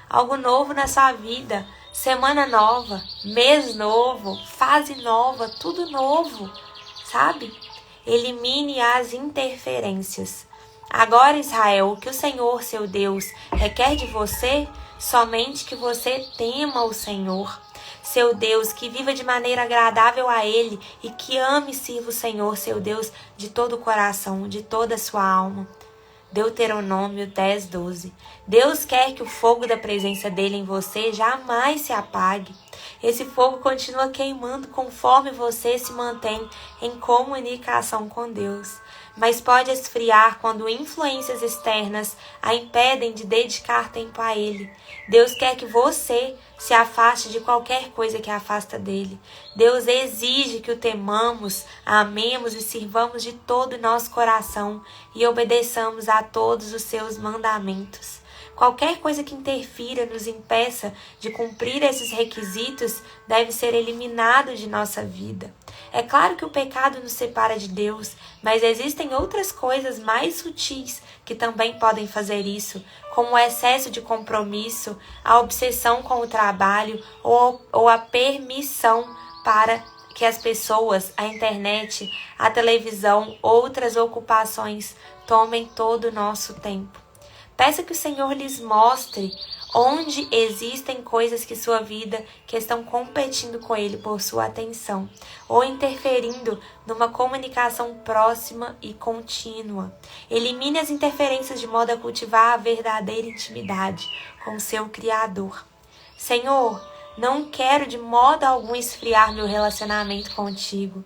algo novo na sua vida. Semana nova, mês novo, fase nova, tudo novo, sabe? Elimine as interferências. Agora, Israel, o que o Senhor, seu Deus, requer de você, somente que você tema o Senhor, seu Deus, que viva de maneira agradável a Ele e que ame e sirva o Senhor, seu Deus, de todo o coração, de toda a sua alma. Deuteronômio 10:12. Deus quer que o fogo da presença dele em você jamais se apague. Esse fogo continua queimando conforme você se mantém em comunicação com Deus, mas pode esfriar quando influências externas a impedem de dedicar tempo a Ele. Deus quer que você se afaste de qualquer coisa que afasta dele. Deus exige que o temamos, amemos e sirvamos de todo o nosso coração e obedeçamos a todos os seus mandamentos. Qualquer coisa que interfira, nos impeça de cumprir esses requisitos deve ser eliminado de nossa vida. É claro que o pecado nos separa de Deus, mas existem outras coisas mais sutis que também podem fazer isso, como o excesso de compromisso, a obsessão com o trabalho ou a permissão para que as pessoas, a internet, a televisão, outras ocupações tomem todo o nosso tempo. Peça que o Senhor lhes mostre onde existem coisas que sua vida que estão competindo com Ele por sua atenção ou interferindo numa comunicação próxima e contínua. Elimine as interferências de modo a cultivar a verdadeira intimidade com seu Criador. Senhor, não quero de modo algum esfriar meu relacionamento contigo.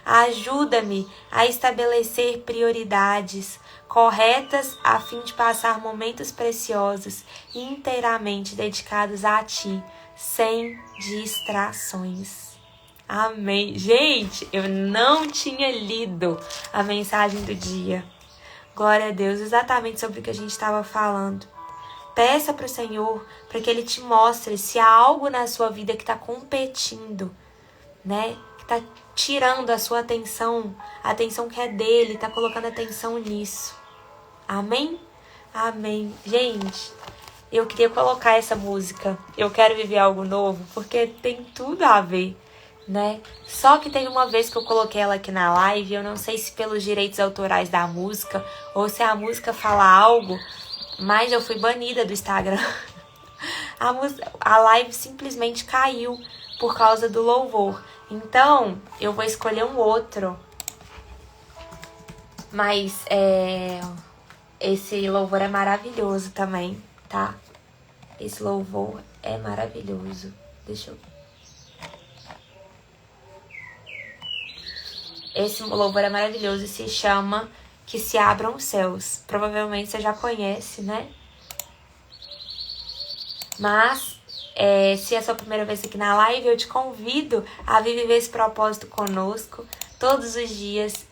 Ajuda-me a estabelecer prioridades corretas a fim de passar momentos preciosos e inteiramente dedicados a Ti, sem distrações. Amém. Gente, eu não tinha lido a mensagem do dia. Glória a Deus, exatamente sobre o que a gente estava falando. Peça para o Senhor, para que Ele te mostre se há algo na sua vida que está competindo, né? Que está tirando a sua atenção, a atenção que é dele, está colocando atenção nisso. Amém? Amém. Gente, eu queria colocar essa música, Eu Quero Viver Algo Novo, porque tem tudo a ver, né? Só que teve uma vez que eu coloquei ela aqui na live, eu não sei se pelos direitos autorais da música, ou se a música fala algo, mas eu fui banida do Instagram. A live simplesmente caiu, por causa do louvor. Então, eu vou escolher um outro. Mas esse louvor é maravilhoso também, tá? Esse louvor é maravilhoso. Deixa eu... Esse louvor é maravilhoso e se chama Que Se Abram os Céus. Provavelmente você já conhece, né? Mas, se é a sua primeira vez aqui na live, eu te convido a viver esse propósito conosco todos os dias.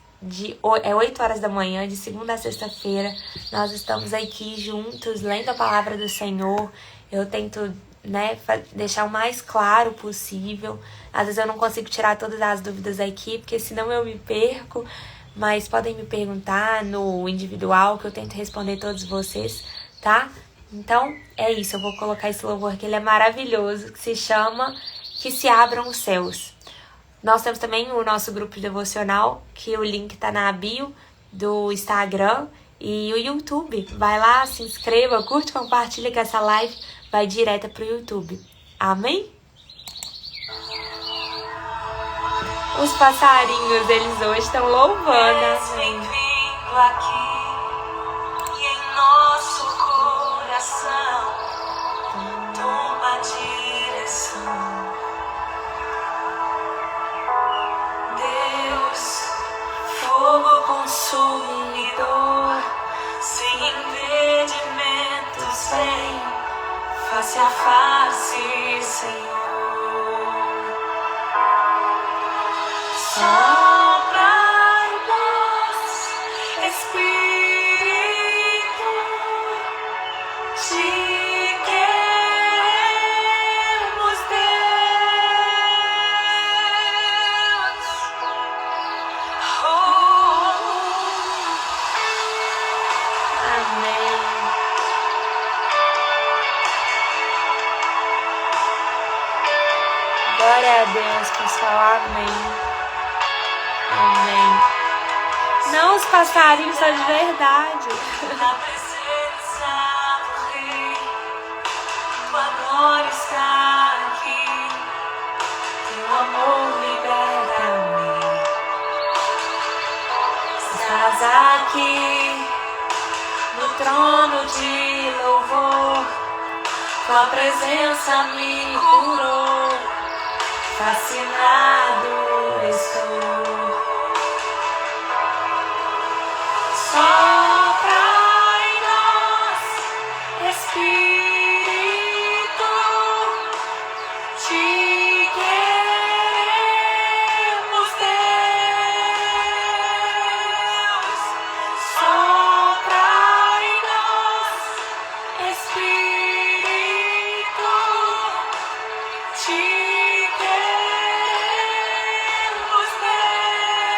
8 horas da manhã, de segunda a sexta-feira. Nós estamos aqui juntos, lendo a palavra do Senhor. Eu tento, né, deixar o mais claro possível. Às vezes eu não consigo tirar todas as dúvidas aqui, porque senão eu me perco. Mas podem me perguntar no individual, que eu tento responder todos vocês, tá? Então, é isso. Eu vou colocar esse louvor que ele é maravilhoso, que se chama Que Se Abram os Céus. Nós temos também o nosso grupo devocional, que o link tá na bio do Instagram e o YouTube. Vai lá, se inscreva, curte, compartilha que essa live vai direto pro YouTube. Amém? Os passarinhos, eles hoje estão louvando. Amém. Vindo aqui e em nosso coração toma direção. Fogo consumidor, sem impedimentos, vem face a face, Senhor. Sopra em nós, Espírito, te queremos, Deus. Amém. Glória a Deus, pessoal. Amém. Amém. Não, os passarinhos são de verdade. Na presença do Rei, tua glória está aqui, teu amor liberta-me. Estás aqui no trono de louvor, tua presença me curou, fascinado estou. Sopra em nós, Espírito, te queremos, Deus. Sopra em nós, Espírito, te queremos, Deus.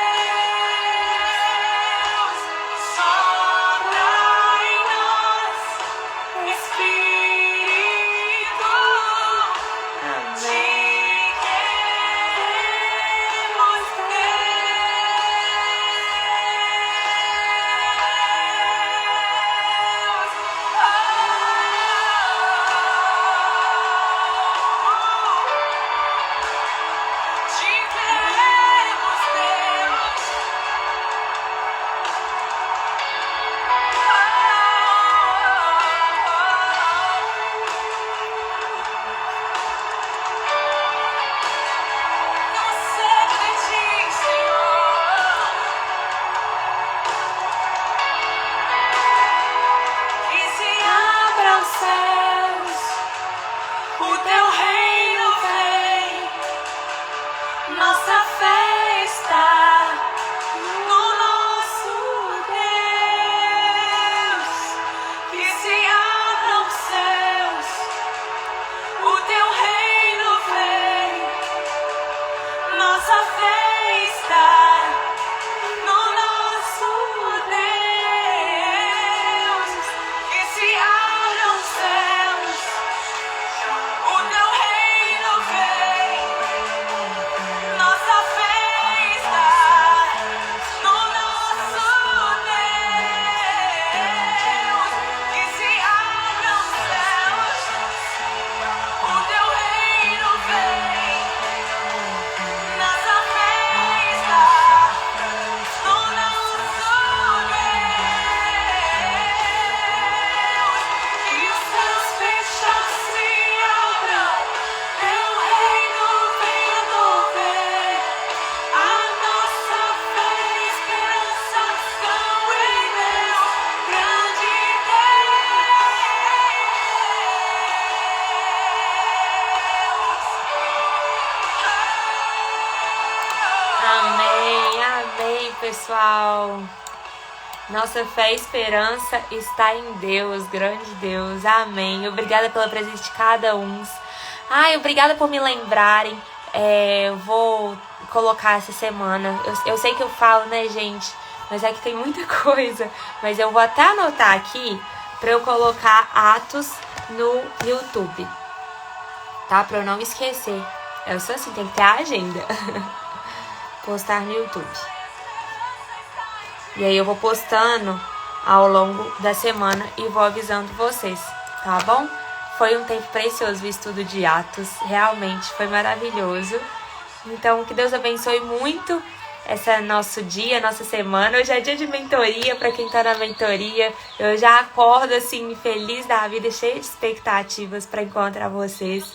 pessoal. Nossa fé e esperança está em Deus, grande Deus. Amém. Obrigada pela presença de cada um. Ai, obrigada por me lembrarem. Eu vou colocar essa semana. Eu sei que eu falo, né, gente? Mas é que tem muita coisa. Mas eu vou até anotar aqui pra eu colocar Atos no YouTube. Tá? Pra eu não esquecer. Eu sou assim, tem que ter a agenda. Postar no YouTube. E aí eu vou postando ao longo da semana e vou avisando vocês, tá bom? Foi um tempo precioso o estudo de Atos, realmente foi maravilhoso. Então, que Deus abençoe muito esse nosso dia, nossa semana. Hoje é dia de mentoria, para quem tá na mentoria. Eu já acordo assim, feliz da vida, cheia de expectativas para encontrar vocês.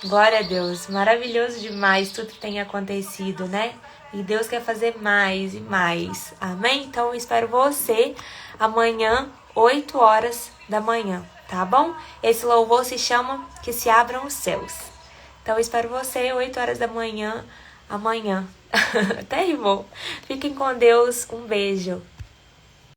Glória a Deus, maravilhoso demais tudo que tem acontecido, né? E Deus quer fazer mais e mais. Amém? Então eu espero você amanhã, 8 horas da manhã, tá bom? Esse louvor se chama Que Se Abram os Céus. Então eu espero você, 8 horas da manhã, amanhã. Até rimou. Fiquem com Deus. Um beijo.